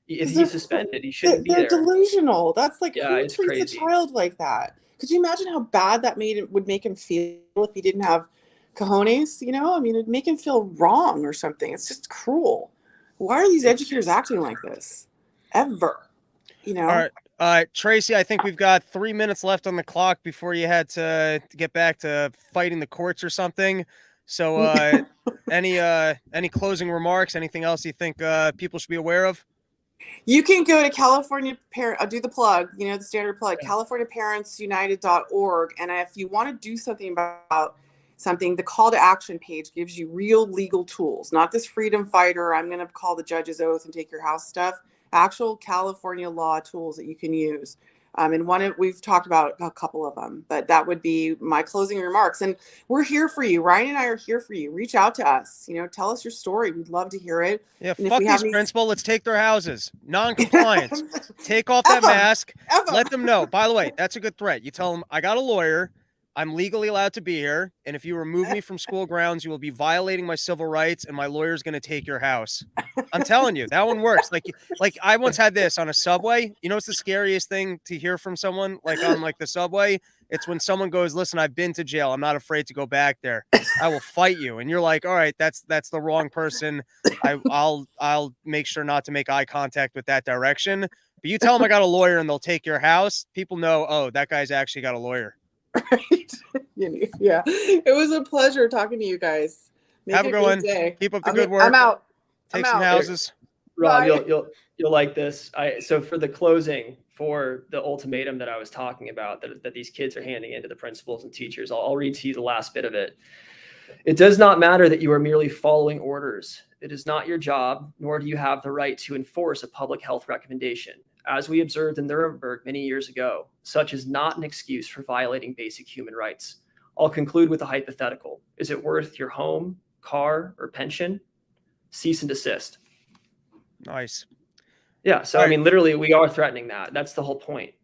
If he's suspended, he shouldn't be there. They're delusional. That's like, who treats crazy. a child like that? Could you imagine how bad that would make him feel if he didn't have cojones, you know? I mean, it'd make him feel wrong or something. It's just cruel. Why are these It's educators just acting like this? Ever, you All know? right. Tracy, I think we've got 3 minutes left on the clock before you had to get back to fighting the courts or something. So, any closing remarks? Anything else you think people should be aware of? You can go to California Parent. I'll do the plug. You know the standard plug. CaliforniaParentsUnited.org. And if you want to do something about something, the call to action page gives you real legal tools, not this freedom fighter. I'm going to call the judge's oath and take your house stuff. Actual California law tools that you can use. And we've talked about a couple of them, but that would be my closing remarks. And we're here for you. Ryan and I are here for you. Reach out to us. You know, tell us your story. We'd love to hear it. Yeah, And if fuck we have these any- principal. Let's take their houses. Non-compliance. Take off that Ever. mask. Ever. Let them know. By the way, that's a good threat. You tell them, I got a lawyer. I'm legally allowed to be here. And if you remove me from school grounds, you will be violating my civil rights and my lawyer's going to take your house. I'm telling you, that one works. Like I once had this on a subway. You know, what's the scariest thing to hear from someone like on like the subway? It's when someone goes, listen, I've been to jail. I'm not afraid to go back there. I will fight you. And you're like, all right, that's the wrong person. I'll make sure not to make eye contact with that direction. But you tell them I got a lawyer and they'll take your house. People know, oh, that guy's actually got a lawyer. Right. Yeah. It was a pleasure talking to you guys. Make Have a it good one. day. Keep up the good work. I'm out. Take I'm some out. houses. Rob, Bye. you'll like this. So for the closing for the ultimatum that I was talking about that these kids are handing in to the principals and teachers, I'll read to you the last bit of it. It does not matter that you are merely following orders. It is not your job, nor do you have the right to enforce a public health recommendation. As we observed in Nuremberg many years ago, such is not an excuse for violating basic human rights. I'll conclude with a hypothetical. Is it worth your home, car, or pension? Cease and desist. Nice. Yeah. So, All I right. mean, literally, we are threatening that. That's the whole point.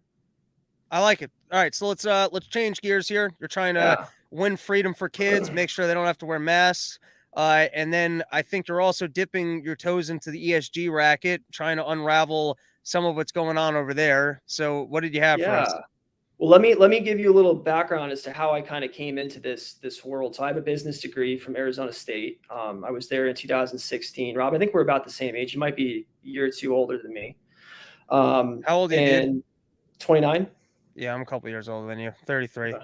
I like it. All right, so let's change gears here. You're trying to Yeah. win freedom for kids, make sure they don't have to wear masks. And then I think you're also dipping your toes into the ESG racket, trying to unravel some of what's going on over there. So what did you have for Yeah. us? Well, let me give you a little background as to how I kind of came into this world. So I have a business degree from Arizona State. I was there in 2016. Rob, I think we're about the same age. You might be a year or two older than me. How old are you, dude? And 29. Yeah, I'm a couple years older than you. 33.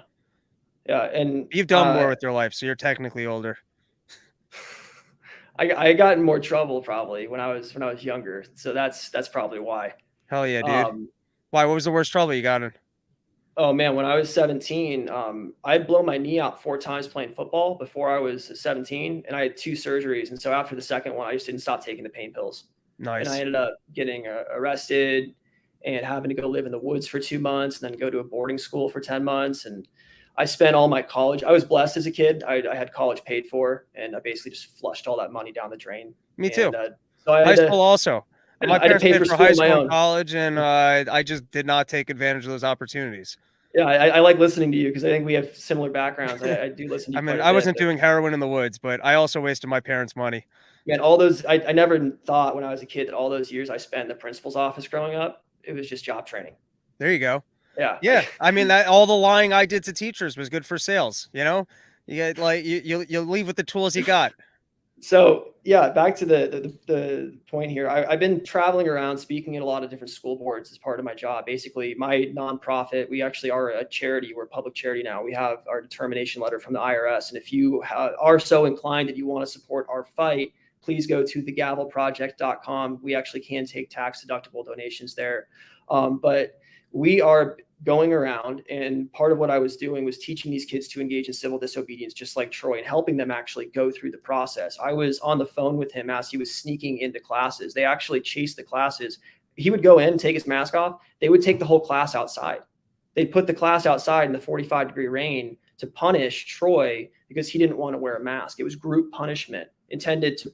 Yeah, and You've done more with your life, so you're technically older. I got in more trouble probably when I was younger. So that's probably why. Hell yeah, dude. Why? What was the worst trouble you got in? Oh man, when I was 17, I'd blown my knee out 4 times playing football before I was 17, and I had 2 surgeries. And so after the second one, I just didn't stop taking the pain pills. Nice. And I ended up getting arrested and having to go live in the woods for 2 months, and then go to a boarding school for 10 months. And I spent all my college. I was blessed as a kid. I had college paid for, and I basically just flushed all that money down the drain. Me too. And, so I high had to, school also. My I had to parents pay paid for for school high on my school and own. college, and I just did not take advantage of those opportunities. Yeah, I like listening to you because I think we have similar backgrounds. I do listen to you. I mean, quite a I bit, wasn't but, doing heroin in the woods, but I also wasted my parents' money. man, all those, I never thought when I was a kid that all those years I spent in the principal's office growing up, it was just job training. There you go. Yeah. Yeah. I mean, that all the lying I did to teachers was good for sales. You know, you get like you leave with the tools you got. So yeah, back to the point here. I've been traveling around speaking at a lot of different school boards as part of my job. Basically, my nonprofit, we actually are a charity. We're a public charity now. We have our determination letter from the IRS. And if you are so inclined that you want to support our fight, please go to thegavelproject.com. We actually can take tax deductible donations there. But we are going around, and part of what I was doing was teaching these kids to engage in civil disobedience, just like Troy, and helping them actually go through the process. I was on the phone with him as he was sneaking into classes. They actually chased the classes. He would go in, take his mask off. They would take the whole class outside. They'd put the class outside in the 45-degree rain to punish Troy because he didn't want to wear a mask. It was group punishment intended to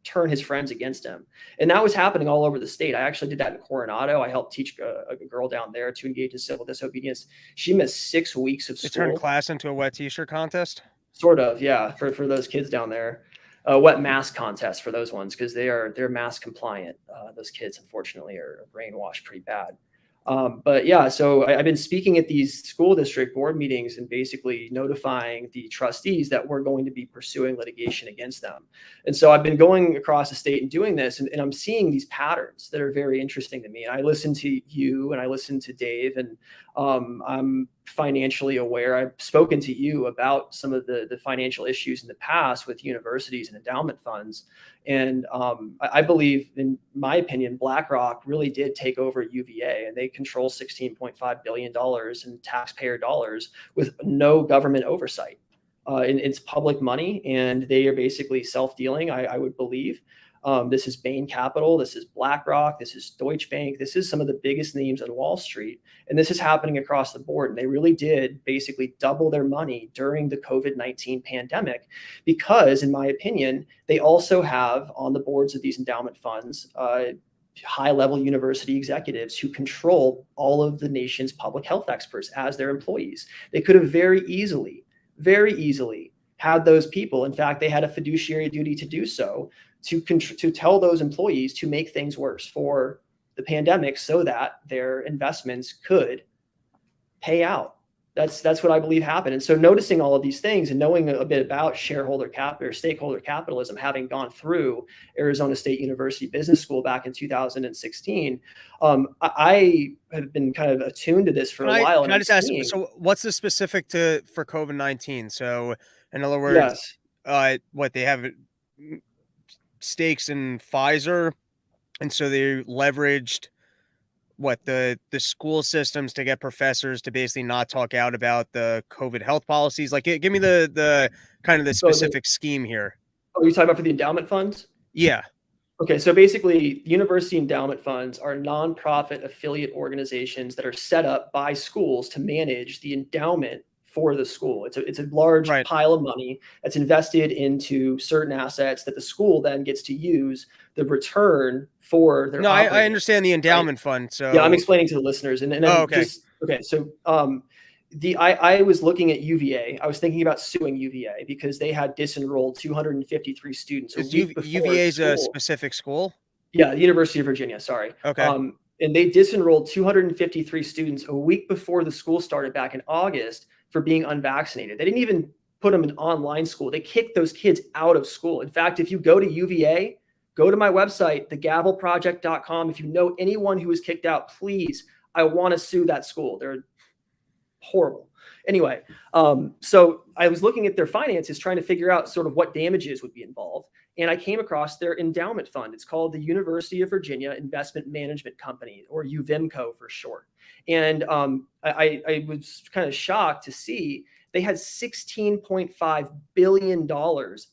turn his friends against him. And that was happening all over the state. I actually did that in Coronado. I helped teach a girl down there to engage in civil disobedience. She missed 6 weeks of They school. turned class into a wet t-shirt contest. Sort of, yeah, for those kids down there. Wet mask contest for those ones because they're mask compliant. Those kids, unfortunately, are brainwashed pretty bad. But yeah, so I've been speaking at these school district board meetings and basically notifying the trustees that we're going to be pursuing litigation against them. And so I've been going across the state and doing this, and I'm seeing these patterns that are very interesting to me. And I listen to you and I listen to Dave, and I'm financially aware. I've spoken to you about some of the financial issues in the past with universities and endowment funds. And I believe, in my opinion, BlackRock really did take over UVA, and they control $16.5 billion in taxpayer dollars with no government oversight. It's public money, and they are basically self-dealing, I would believe. This is Bain Capital, this is BlackRock, this is Deutsche Bank, this is some of the biggest names on Wall Street. And this is happening across the board. And they really did basically double their money during the COVID-19 pandemic because, in my opinion, they also have on the boards of these endowment funds, high-level university executives who control all of the nation's public health experts as their employees. They could have very easily had those people. In fact, they had a fiduciary duty to do so, to tell those employees to make things worse for the pandemic so that their investments could pay out. That's what I believe happened. And so noticing all of these things and knowing a bit about shareholder capital or stakeholder capitalism, having gone through Arizona State University Business School back in 2016, I have been kind of attuned to this for a while. Can I just ask, so what's the specific for COVID-19? So in other words, yes. What they have stakes in Pfizer, and so they leveraged the school systems to get professors to basically not talk out about the COVID health policies. Like, give me the kind of the specific scheme here. Oh, you're talking about for the endowment funds? Yeah. Okay, so basically, university endowment funds are nonprofit affiliate organizations that are set up by schools to manage the endowment for the school. It's a large pile of money that's invested into certain assets that the school then gets to use the return for their. No, I understand the endowment fund. So yeah, I'm explaining to the listeners, and okay. So I was looking at UVA. I was thinking about suing UVA because they had disenrolled 253 students. UVA is a specific school? Yeah, the University of Virginia. Sorry. Okay. And they disenrolled 253 students a week before the school started back in August for being unvaccinated. They didn't even put them in online school. They kicked those kids out of school. In fact, if you go to UVA, go to my website, thegavelproject.com. If you know anyone who was kicked out, please, I want to sue that school. They're horrible. Anyway, so I was looking at their finances, trying to figure out sort of what damages would be involved. And I came across their endowment fund. It's called the University of Virginia Investment Management Company, or UVIMCO for short. And I was kind of shocked to see they had $16.5 billion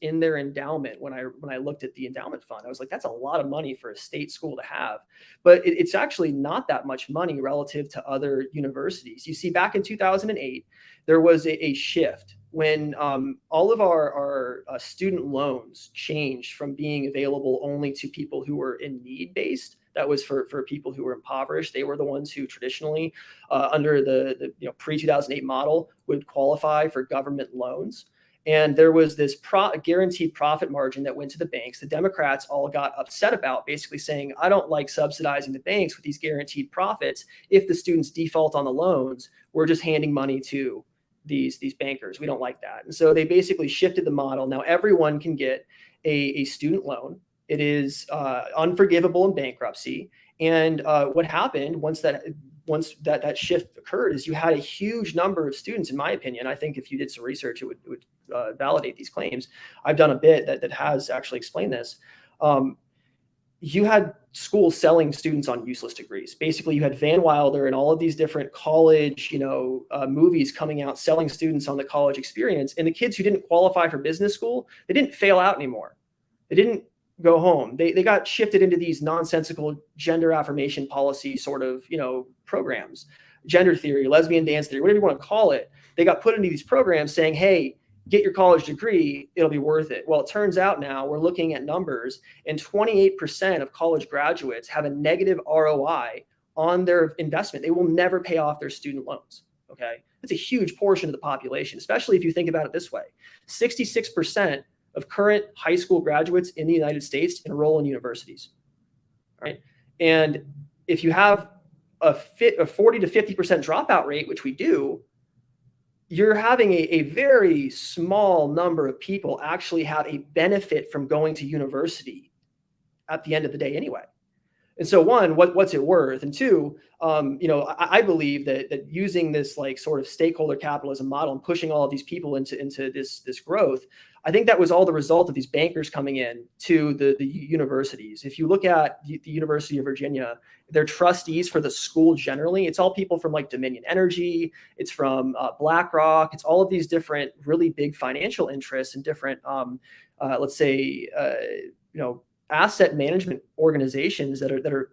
in their endowment when I looked at the endowment fund. I was like, that's a lot of money for a state school to have. But it's actually not that much money relative to other universities. You see, back in 2008, there was a shift when all of our student loans changed from being available only to people who were in need based. That was for people who were impoverished. They were the ones who traditionally, under the pre-2008 model, would qualify for government loans. And there was this guaranteed profit margin that went to the banks. The Democrats all got upset about, basically saying, I don't like subsidizing the banks with these guaranteed profits. If the students default on the loans, we're just handing money to these bankers. We don't like that. And so they basically shifted the model. Now everyone can get a student loan. It is unforgivable in bankruptcy. And what happened once that shift occurred is you had a huge number of students, in my opinion. I think if you did some research, it would validate these claims. I've done a bit that has actually explained this. You had schools selling students on useless degrees. Basically, you had Van Wilder and all of these different college, movies coming out selling students on the college experience. And the kids who didn't qualify for business school, they didn't fail out anymore. They didn't go home. They got shifted into these nonsensical gender affirmation policy sort of, programs, gender theory, lesbian dance theory, whatever you want to call it. They got put into these programs saying, hey, get your college degree, it'll be worth it. Well, it turns out now we're looking at numbers, and 28% of college graduates have a negative ROI on their investment. They will never pay off their student loans. Okay. That's a huge portion of the population, especially if you think about it this way. 66% of current high school graduates in the United States enroll in universities. Right. And if you have a 40 to 50% dropout rate, which we do, you're having a very small number of people actually have a benefit from going to university at the end of the day anyway. And so one, what's it worth? And two, I believe that using this like sort of stakeholder capitalism model and pushing all of these people into this growth, I think that was all the result of these bankers coming in to the universities. If you look at the University of Virginia, their trustees for the school generally, it's all people from like Dominion Energy, it's from BlackRock, it's all of these different really big financial interests and different, asset management organizations that are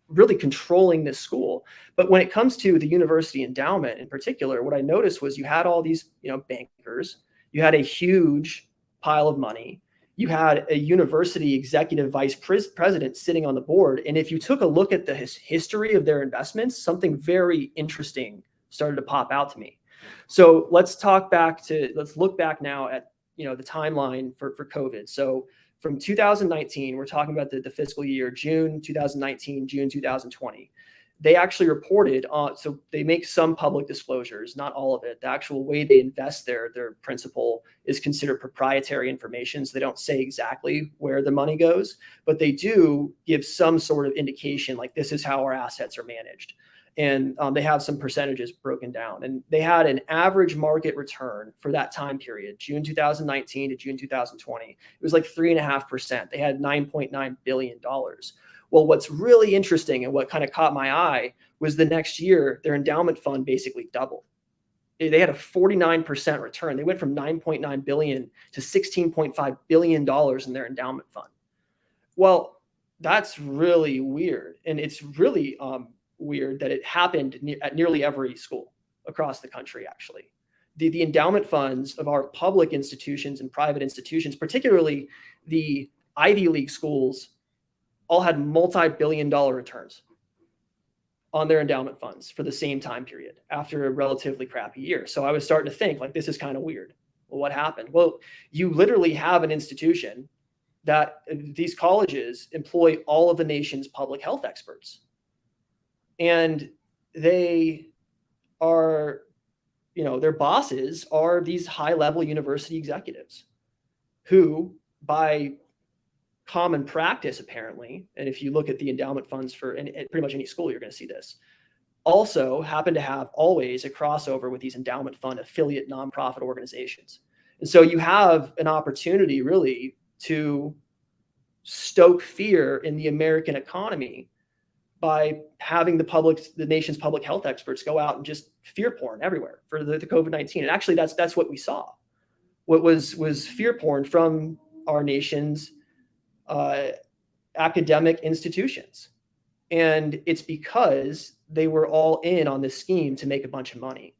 really controlling this school. But when it comes to the university endowment in particular, what I noticed was you had all these, bankers, you had a huge pile of money, you had a university executive vice president sitting on the board. And if you took a look at the history of their investments, something very interesting started to pop out to me. So let's look back now at, the timeline for COVID. So from 2019, we're talking about the fiscal year, June 2019, June 2020. They actually reported on, so they make some public disclosures, not all of it. The actual way they invest their principal is considered proprietary information. So they don't say exactly where the money goes, but they do give some sort of indication, like this is how our assets are managed. And they have some percentages broken down. And they had an average market return for that time period, June 2019 to June 2020. It was like 3.5%. They had $9.9 billion. Well, what's really interesting and what kind of caught my eye was the next year, their endowment fund basically doubled. They had a 49% return. They went from $9.9 billion to $16.5 billion in their endowment fund. Well, that's really weird. And it's really weird that it happened at nearly every school across the country, actually. The endowment funds of our public institutions and private institutions, particularly the Ivy League schools, all had multi-billion-dollar returns on their endowment funds for the same time period after a relatively crappy year. So I was starting to think, like, this is kind of weird. Well, what happened? Well, you literally have an institution that these colleges employ all of the nation's public health experts. And they are, their bosses are these high-level university executives who, by common practice, apparently, and if you look at the endowment funds for pretty much any school, you're going to see this, also happen to have always a crossover with these endowment fund affiliate nonprofit organizations. And so you have an opportunity really to stoke fear in the American economy by having the nation's public health experts go out and just fear porn everywhere for the COVID-19. And actually that's what we saw. What was fear porn from our nation's academic institutions. And it's because they were all in on this scheme to make a bunch of money.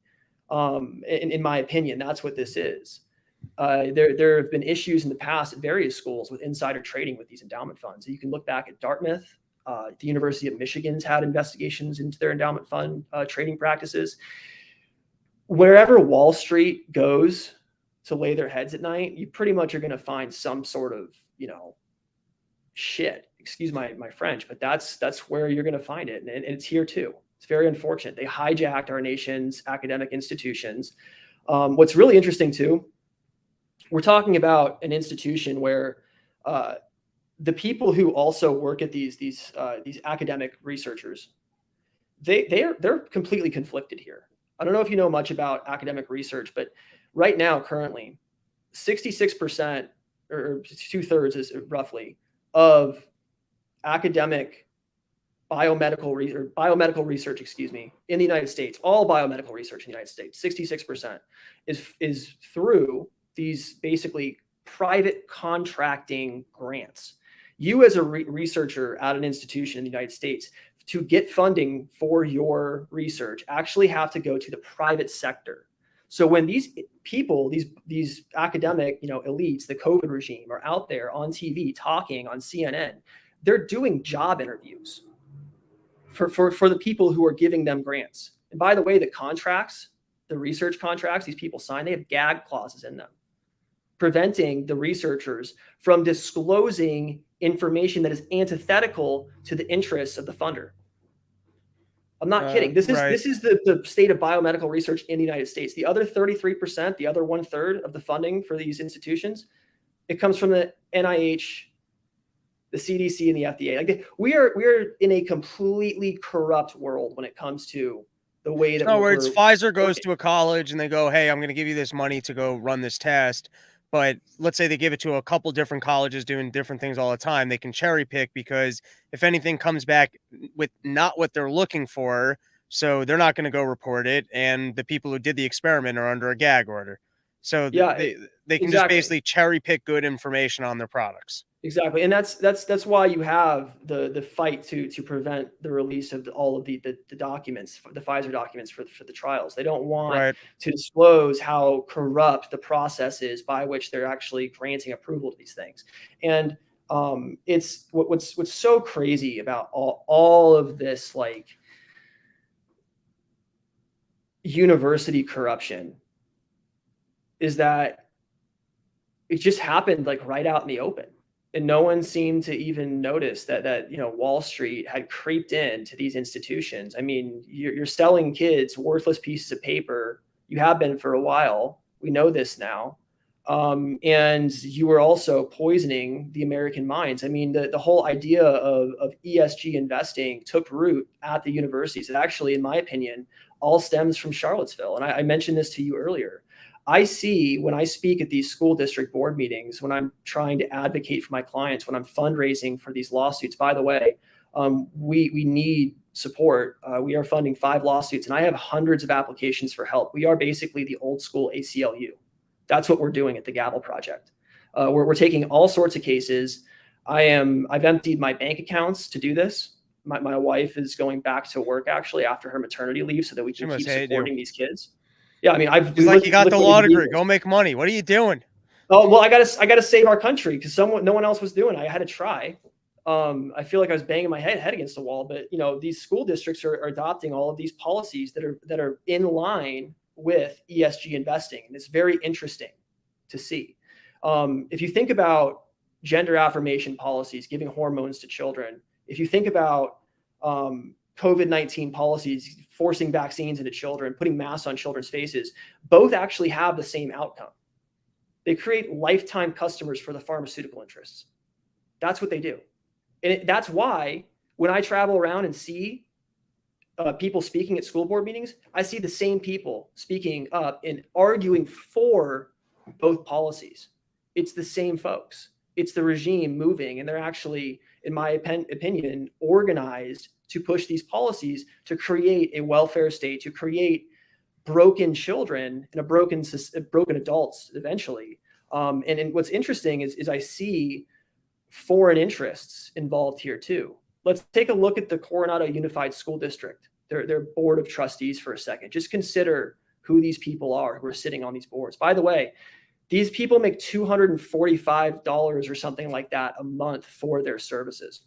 In my opinion, that's what this is. There have been issues in the past at various schools with insider trading with these endowment funds. You can look back at Dartmouth. The University of Michigan's had investigations into their endowment fund trading practices. Wherever Wall Street goes to lay their heads at night, you pretty much are going to find some sort of, shit. Excuse my French, but that's where you're going to find it. And it's here too. It's very unfortunate. They hijacked our nation's academic institutions. What's really interesting too, we're talking about an institution where the people who also work at these academic researchers, they're completely conflicted here. I don't know if you know much about academic research, but right now, currently, 66% or 2/3 is roughly of academic biomedical research, in the United States, all biomedical research in the United States, 66% is through these basically private contracting grants. You as a researcher at an institution in the United States, to get funding for your research, actually have to go to the private sector. So when these people, these academic, elites, the COVID regime, are out there on TV talking on CNN, they're doing job interviews for the people who are giving them grants. And by the way, the contracts, the research contracts these people sign, they have gag clauses in them, preventing the researchers from disclosing information that is antithetical to the interests of the funder. I'm not kidding. This right. is the state of biomedical research in the United States. The other 33%, the other 1/3 of the funding for these institutions, it comes from the NIH, the CDC, and the FDA. Like we are in a completely corrupt world when it comes to the way that In other words, Pfizer goes working. to a college and they go, "Hey, I'm going to give you this money to go run this test." But let's say they give it to a couple different colleges doing different things all the time. They can cherry pick because if anything comes back with not what they're looking for, so they're not going to go report it, and the people who did the experiment are under a gag order. So Yeah, they can just exactly. basically cherry pick good information on their products. Exactly, and that's why you have the fight to prevent the release of all of the documents, the Pfizer documents for the trials. They don't want Right. to disclose how corrupt the process is by which they're actually granting approval to these things. And it's what's so crazy about all of this, like, university corruption, is that it just happened like right out in the open. And no one seemed to even notice that Wall Street had creeped into these institutions. I mean, you're selling kids worthless pieces of paper. You have been for a while. We know this now. And you were also poisoning the American minds. I mean, the whole idea of ESG investing took root at the universities. It actually, in my opinion, all stems from Charlottesville. And I mentioned this to you earlier. I see when I speak at these school district board meetings, when I'm trying to advocate for my clients, when I'm fundraising for these lawsuits. By the way, we need support. We are funding 5 lawsuits, and I have hundreds of applications for help. We are basically the old school ACLU. That's what we're doing at the Gavel Project. We're taking all sorts of cases. I've emptied my bank accounts to do this. My wife is going back to work actually after her maternity leave so that we can keep supporting these kids. Yeah, I mean, He's like, you got the law degree. Go make money. What are you doing? Oh, well, I gotta save our country because no one else was doing it. I had to try. I feel like I was banging my head against the wall, but these school districts are adopting all of these policies that are in line with ESG investing, and it's very interesting to see. If you think about gender affirmation policies, giving hormones to children, if you think about COVID-19 policies, forcing vaccines into children, putting masks on children's faces, both actually have the same outcome. They create lifetime customers for the pharmaceutical interests. That's what they do. And that's why when I travel around and see people speaking at school board meetings, I see the same people speaking up and arguing for both policies. It's the same folks. It's the regime moving, and they're actually, in my opinion, organized to push these policies to create a welfare state, to create broken children and broken adults eventually. And what's interesting is I see foreign interests involved here too. Let's take a look at the Coronado Unified School District, their board of trustees for a second. Just consider who these people are who are sitting on these boards. By the way, these people make $245 or something like that a month for their services.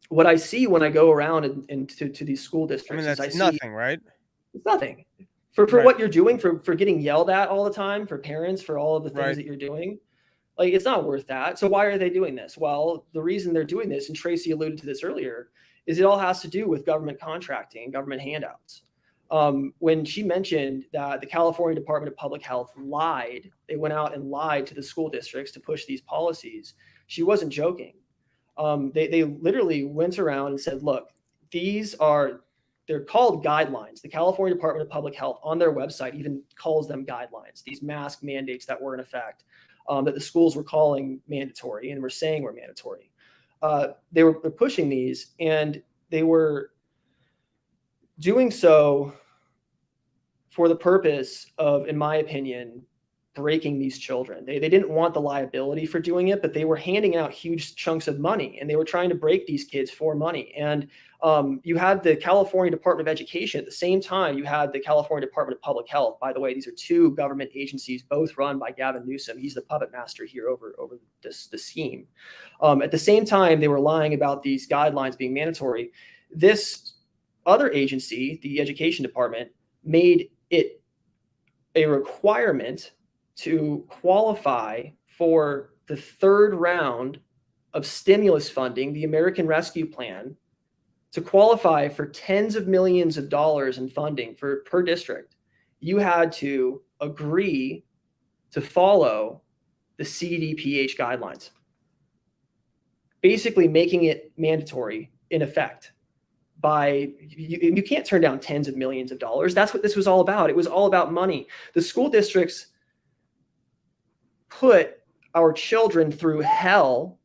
What I see when I go around to these school districts, that's nothing, right? It's nothing for what you're doing, for getting yelled at all the time, for parents, for all of the things that you're doing. Like, it's not worth that. So why are they doing this? Well, the reason they're doing this, and Tracy alluded to this earlier, is it all has to do with government contracting and government handouts. When she mentioned that the California Department of Public Health lied, they went out and lied to the school districts to push these policies, she wasn't joking. They literally went around and said, look, they're called guidelines. The California Department of Public Health on their website even calls them guidelines, these mask mandates that were in effect, that the schools were calling mandatory and were saying were mandatory. They were pushing these, and they were doing so for the purpose of, in my opinion, breaking these children. They didn't want the liability for doing it, but they were handing out huge chunks of money, and they were trying to break these kids for money. And you had the California Department of Education. At the same time, you had the California Department of Public Health. By the way, these are 2 government agencies, both run by Gavin Newsom. He's the puppet master here over the scheme. At the same time, they were lying about these guidelines being mandatory. This other agency, the Education Department, made it a requirement to qualify for the 3rd round of stimulus funding, the American Rescue Plan, to qualify for tens of millions of dollars in funding per district, you had to agree to follow the CDPH guidelines, basically making it mandatory in effect. You can't turn down tens of millions of dollars. That's what this was all about. It was all about money. The school districts put our children through hell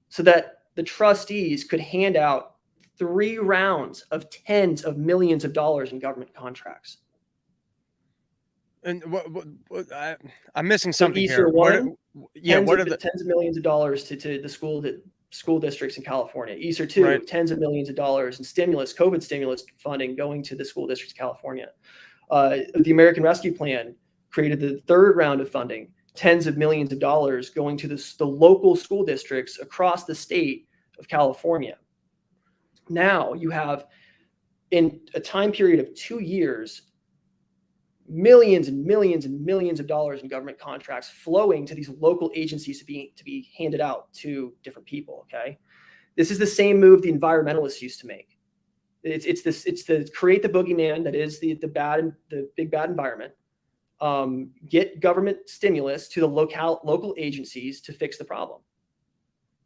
so that the trustees could hand out 3 rounds of tens of millions of dollars in government contracts. And I'm missing something Easter here. One, What are the tens of millions of dollars to the school districts in California? Easter 2, Right. tens of millions of dollars in stimulus, COVID stimulus funding going to the school districts of California. The American Rescue Plan created the 3rd round of funding, tens of millions of dollars going to the local school districts across the state of California. Now you have, in a time period of 2 years, millions and millions and millions of dollars in government contracts flowing to these local agencies to be handed out to different people. Okay, this is the same move the environmentalists used to make. It's the create the boogeyman that is the big bad environment. Get government stimulus to the local agencies to fix the problem.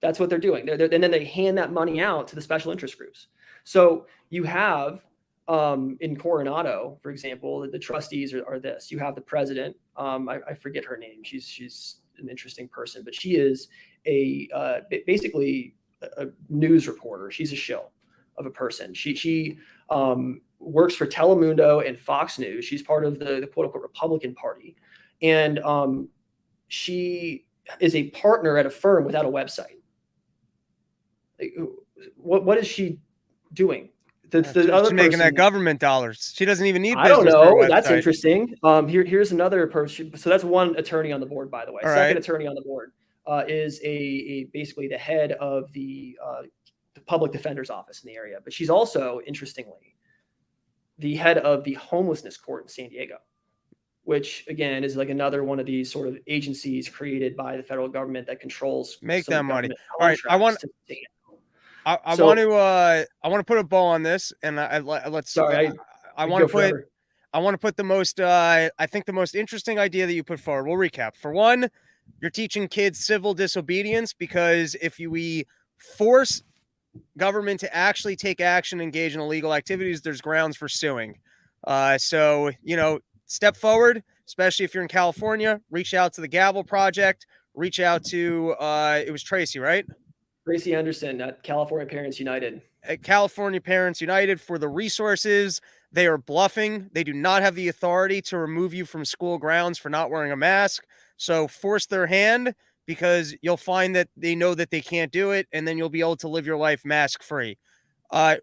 That's what they're doing. And then they hand that money out to the special interest groups. So you have, in Coronado, for example, the trustees are this. You have the president. I forget her name. She's an interesting person, but she is basically a news reporter. She's a shill of a person. She works for Telemundo and Fox News. She's part of the quote unquote Republican Party, and she is a partner at a firm without a website. What is she doing? She's making that government dollars. She doesn't even need. I don't know. That's interesting. Here's another person. So that's one attorney on the board, by the way. Second attorney on the board is basically the head of the public defender's office in the area. But she's also, interestingly, the head of the homelessness court in San Diego, which again is like another one of these sort of agencies created by the federal government that controls that money. All right, I want to put a bow on this, and I want to put the most I think the most interesting idea that you put forward. We'll recap. For one, you're teaching kids civil disobedience, because if we force government to actually take action, engage in illegal activities, there's grounds for suing. So, step forward, especially if you're in California, reach out to the Gavel Project, reach out to, it was Tracy, right? Tracy Anderson at California Parents United. At California Parents United for the resources. They are bluffing. They do not have the authority to remove you from school grounds for not wearing a mask. So force their hand, because you'll find that they know that they can't do it, and then you'll be able to live your life mask free.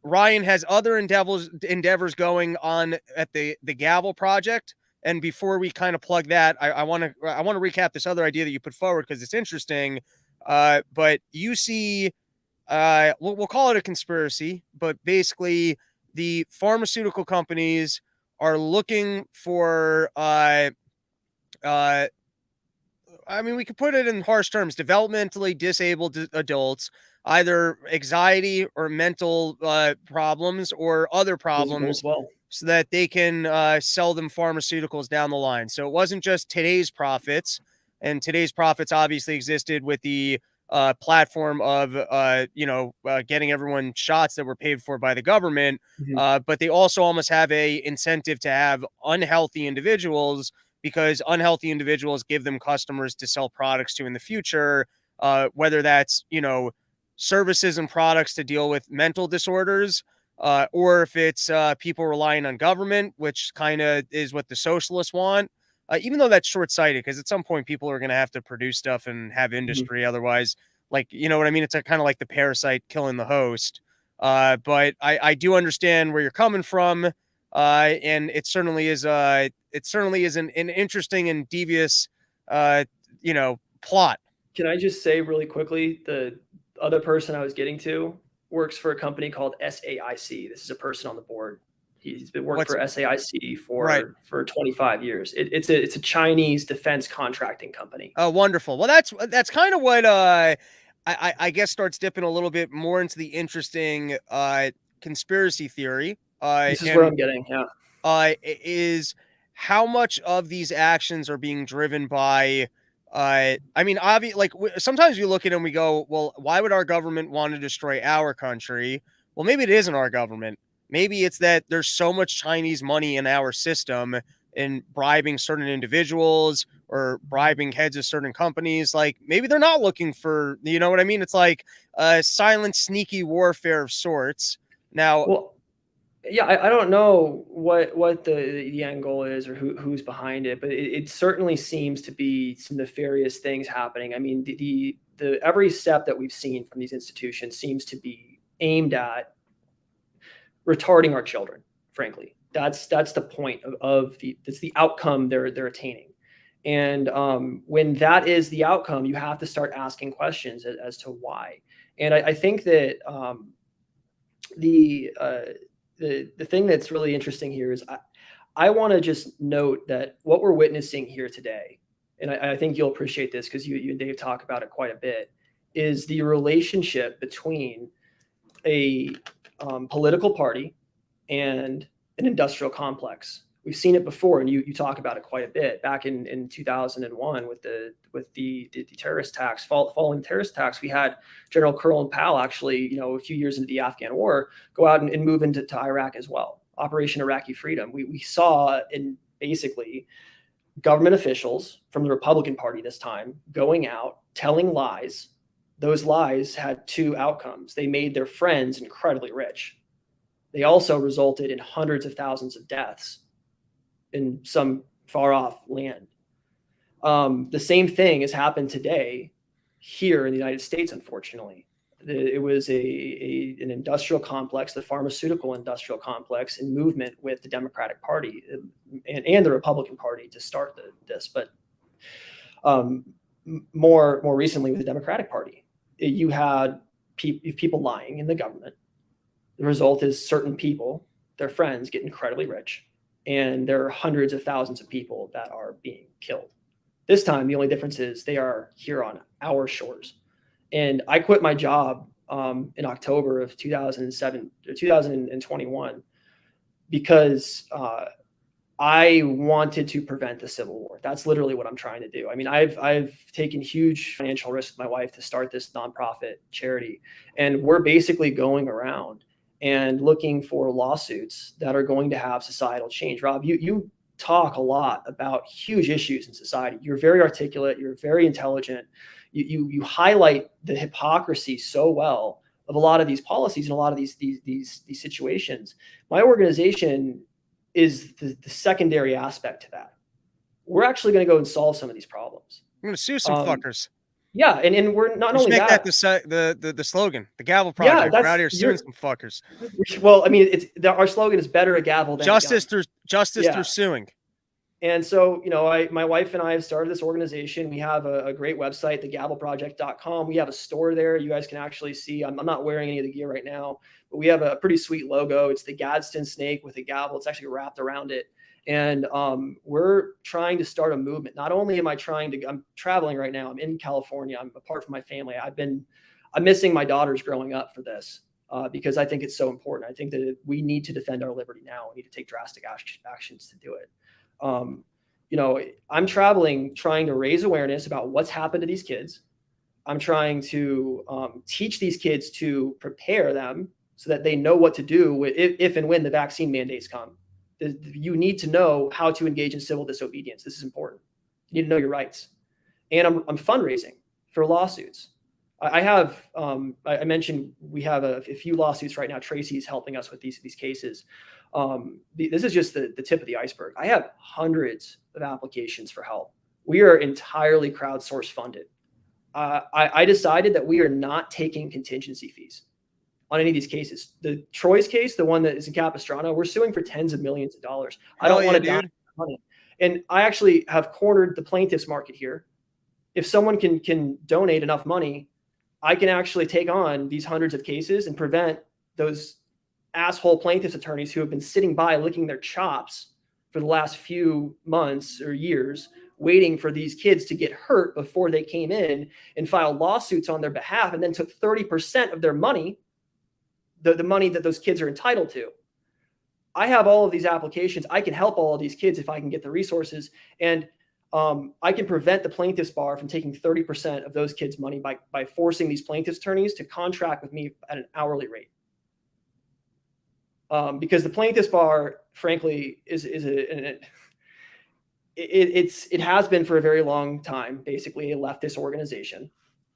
Ryan has other endeavors going on at the Gavel Project. And before we kind of plug that, I want to recap this other idea that you put forward, because it's interesting. But you see, we'll call it a conspiracy, but basically the pharmaceutical companies are looking for, we could put it in harsh terms, developmentally disabled adults, either anxiety or mental problems or other problems, so that they can sell them pharmaceuticals down the line. So it wasn't just today's profits, and today's profits obviously existed with the platform of, getting everyone shots that were paid for by the government. Mm-hmm. But they also almost have a incentive to have unhealthy individuals, because unhealthy individuals give them customers to sell products to in the future, whether that's, services and products to deal with mental disorders, or if it's people relying on government, which kind of is what the socialists want. Even though that's short-sighted, because at some point people are going to have to produce stuff and have industry. Mm-hmm. Otherwise, you know what I mean? It's kind of like the parasite killing the host. But I do understand where you're coming from. And it certainly is an interesting and devious, plot. Can I just say really quickly, the other person I was getting to works for a company called SAIC. This is a person on the board. He's been working for SAIC for 25 years. It's a Chinese defense contracting company. Oh, wonderful. Well, that's kind of what I guess starts dipping a little bit more into the interesting conspiracy theory. This is where And I'm getting. Yeah. is how much of these actions are being driven by I mean, like sometimes we look at it and we go, well, why would our government want to destroy our country? Well, maybe it isn't our government. Maybe it's that there's so much Chinese money in our system in bribing certain individuals or bribing heads of certain companies. Like maybe they're not looking for, you know what I mean? It's like a silent, sneaky warfare of sorts. Now, Well, yeah, I don't know what the end goal is or who's behind it, but it certainly seems to be some nefarious things happening. I mean, the every step that we've seen from these institutions seems to be aimed at retarding our children. Frankly, that's the point of that's the outcome they're attaining. And when that is the outcome, you have to start asking questions as to why. And I think that the thing that's really interesting here is I want to just note that what we're witnessing here today, and I think you'll appreciate this because you and Dave talk about it quite a bit, is the relationship between a political party and an industrial complex. We've seen it before, and you talk about it quite a bit. Back in 2001 with the terrorist attacks, following terrorist attacks, we had General Colin Powell actually, a few years into the Afghan war, go out and move into Iraq as well. Operation Iraqi Freedom. We saw in basically government officials from the Republican Party this time going out telling lies. Those lies had two outcomes. They made their friends incredibly rich. They also resulted in hundreds of thousands of deaths in some far off land. The same thing has happened today here in the United States, unfortunately. It was an industrial complex, the pharmaceutical industrial complex, in movement with the Democratic Party and the Republican Party to start this. But more recently with the Democratic Party, you had people lying in the government. The result is certain people, their friends, get incredibly rich. And there are hundreds of thousands of people that are being killed. This time, the only difference is they are here on our shores. And I quit my job in October of 2021 because I wanted to prevent the Civil War. That's literally what I'm trying to do. I mean, I've taken huge financial risks with my wife to start this nonprofit charity, and we're basically going around and looking for lawsuits that are going to have societal change. Rob, you talk a lot about huge issues in society. You're very articulate. You're very intelligent. You highlight the hypocrisy so well of a lot of these policies and a lot of these situations. My organization is the secondary aspect to that. We're actually going to go and solve some of these problems. I'm going to sue some fuckers. Yeah, and we're not only make that. The slogan, the Gavel Project. We're out here suing some fuckers. Well, I mean, our slogan is better a gavel than justice a gun. through suing. And so, my wife and I have started this organization. We have a great website, thegavelproject.com. We have a store there. You guys can actually see. I'm not wearing any of the gear right now, but we have a pretty sweet logo. It's the Gadsden snake with a gavel. It's actually wrapped around it. And we're trying to start a movement. Not only am I I'm traveling right now. I'm in California. I'm apart from my family. I'm missing my daughters growing up for this because I think it's so important. I think that we need to defend our liberty now. We need to take drastic actions to do it. I'm traveling, trying to raise awareness about what's happened to these kids. I'm trying to teach these kids to prepare them so that they know what to do if and when the vaccine mandates come. You need to know how to engage in civil disobedience. This is important. You need to know your rights. And I'm fundraising for lawsuits. I mentioned we have a few lawsuits right now. Tracy's helping us with these cases. This is just the tip of the iceberg. I have hundreds of applications for help. We are entirely crowdsource funded. I decided that we are not taking contingency fees on any of these cases. The Troy's case, the one that is in Capistrano, we're suing for tens of millions of dollars. I don't want to die money. And I actually have cornered the plaintiffs market here. If someone can donate enough money, I can actually take on these hundreds of cases and prevent those asshole plaintiffs attorneys who have been sitting by licking their chops for the last few months or years, waiting for these kids to get hurt before they came in and filed lawsuits on their behalf, and then took 30% of their money, the money that those kids are entitled to. I have all of these applications. I can help all of these kids if I can get the resources. And I can prevent the plaintiff's bar from taking 30% of those kids' money by forcing these plaintiff's attorneys to contract with me at an hourly rate. Because the plaintiff's bar, frankly, it has been for a very long time, basically a leftist organization.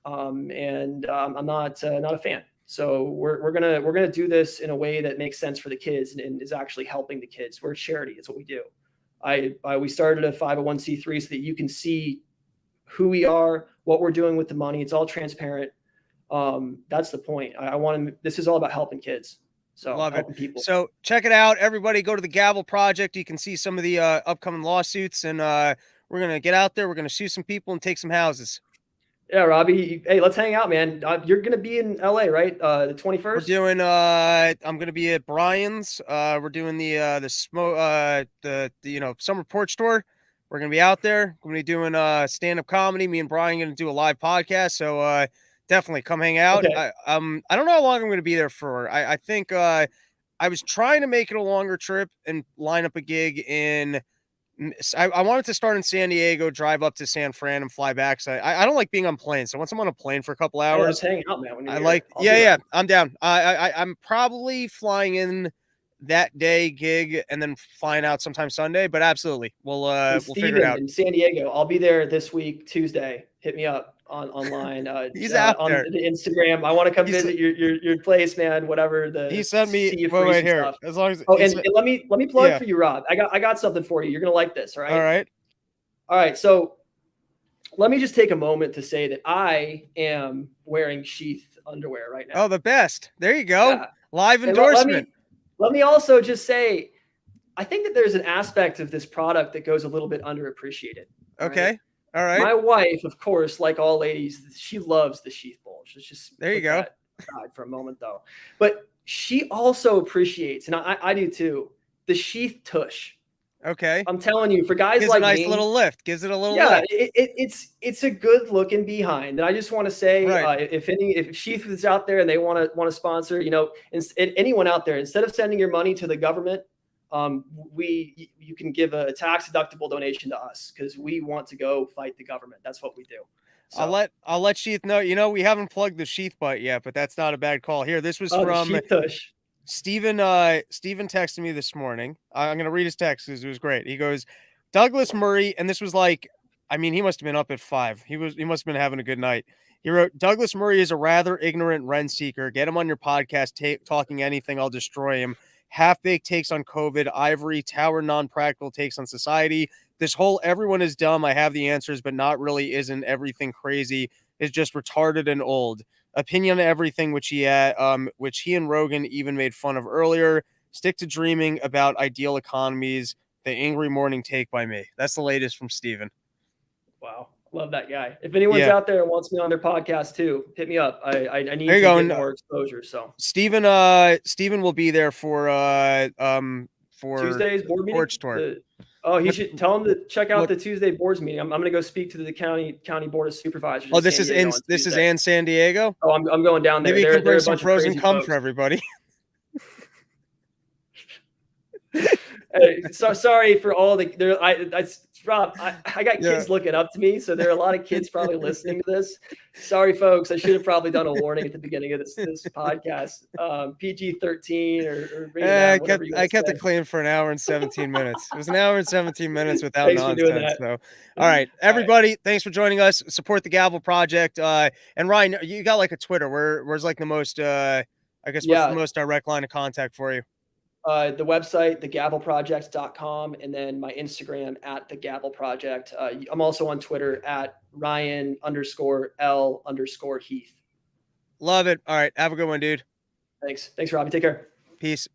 And I'm not a fan. So we're gonna do this in a way that makes sense for the kids and is actually helping the kids. We're a charity. It's what we do. We started a 501c3 so that you can see who we are, what we're doing with the money. It's all transparent. That's the point. This is all about helping kids. So Love helping it. people. So check it out, everybody. Go to the Gavel Project. You can see some of the upcoming lawsuits, and we're gonna get out there. We're gonna sue some people and take some houses. Yeah, Robbie. Hey, let's hang out, man. You're gonna be in LA, right? The 21st. We're doing. I'm gonna be at Brian's. We're doing the smoke. The summer porch tour. We're gonna be out there. We're gonna be doing stand-up comedy. Me and Brian are gonna do a live podcast. So definitely come hang out. Okay. I don't know how long I'm gonna be there for. I think I was trying to make it a longer trip and line up a gig in. I wanted to start in San Diego, drive up to San Fran, and fly back. So I don't like being on planes. So once I'm on a plane for a couple Hey, hours, let's hang out, man. When you're I here. like. I'll do Yeah, that. I'm down. I'm probably flying in that day gig and then flying out sometime Sunday. But absolutely, we'll figure it out. In San Diego. I'll be there this week, Tuesday. Hit me up online. He's out on there. the Instagram. I want to come visit your place, man. Whatever He sent me. see you Wait free here. stuff. As long as. Oh, and let me plug Yeah. for you, Rob. I got something for you. You're gonna like this. All right. All right. So let me just take a moment to say that I am wearing sheath underwear right now. Oh, the best. There you go. Yeah. Live And endorsement. let me also just say, I think that there's an aspect of this product that goes a little bit underappreciated. Okay. All right. My wife, of course, like all ladies, she loves the sheath bulge. Let's just There you put go. that aside for a moment, though. But she also appreciates, and I do too, the sheath tush. Okay. I'm telling you, for guys Gives like a nice me, little lift. Gives it a little yeah, lift. it's a good looking behind. And I just want to say, Right. if Sheath is out there and they want to sponsor, anyone out there, instead of sending your money to the government, you can give a tax deductible donation to us because we want to go fight the government. That's what we do. So, I'll let Sheath know. We haven't plugged the Sheath butt yet, but that's not a bad call. Here, this was the from sheath tush. Steven. Steven texted me this morning. I'm gonna read his text because it was great. He goes, Douglas Murray, and this was like, I mean, he must have been up at 5. He must have been having a good night. He wrote, Douglas Murray is a rather ignorant rent seeker. Get him on your podcast, talking anything, I'll destroy him. Half-baked takes on COVID, Ivory Tower, non-practical takes on society. This whole everyone is dumb, I have the answers, but not really isn't everything crazy, is just retarded and old. Opinion on everything, which he and Rogan even made fun of earlier. Stick to dreaming about ideal economies. The angry morning take by me. That's the latest from Steven. Wow. Love that guy. If anyone's out there and wants me on their podcast too, hit me up. I need to get more exposure. So Steven will be there for Tuesday's board meeting. Porch tour. He should tell him to check out the Tuesday boards meeting. I'm going to go speak to the county board of supervisors. Oh, this is in San Diego. Oh, I'm going down there. Maybe you can bring some frozen cum for everybody. Hey, so sorry for all Rob, I got kids looking up to me, so there are a lot of kids probably listening to this. Sorry, folks. I should have probably done a warning at the beginning of this podcast. PG-13 or I kept it clean for an hour and 17 minutes. It was an hour and 17 minutes without nonsense. So, all right, everybody, thanks for joining us. Support the Gavel Project. And Ryan, you got like a Twitter. Where's like the most? I guess what's the most direct line of contact for you? The website, thegavelproject.com, and then my Instagram at thegavelproject. I'm also on Twitter at Ryan_L_Heath. Love it. All right. Have a good one, dude. Thanks, Robbie. Take care. Peace.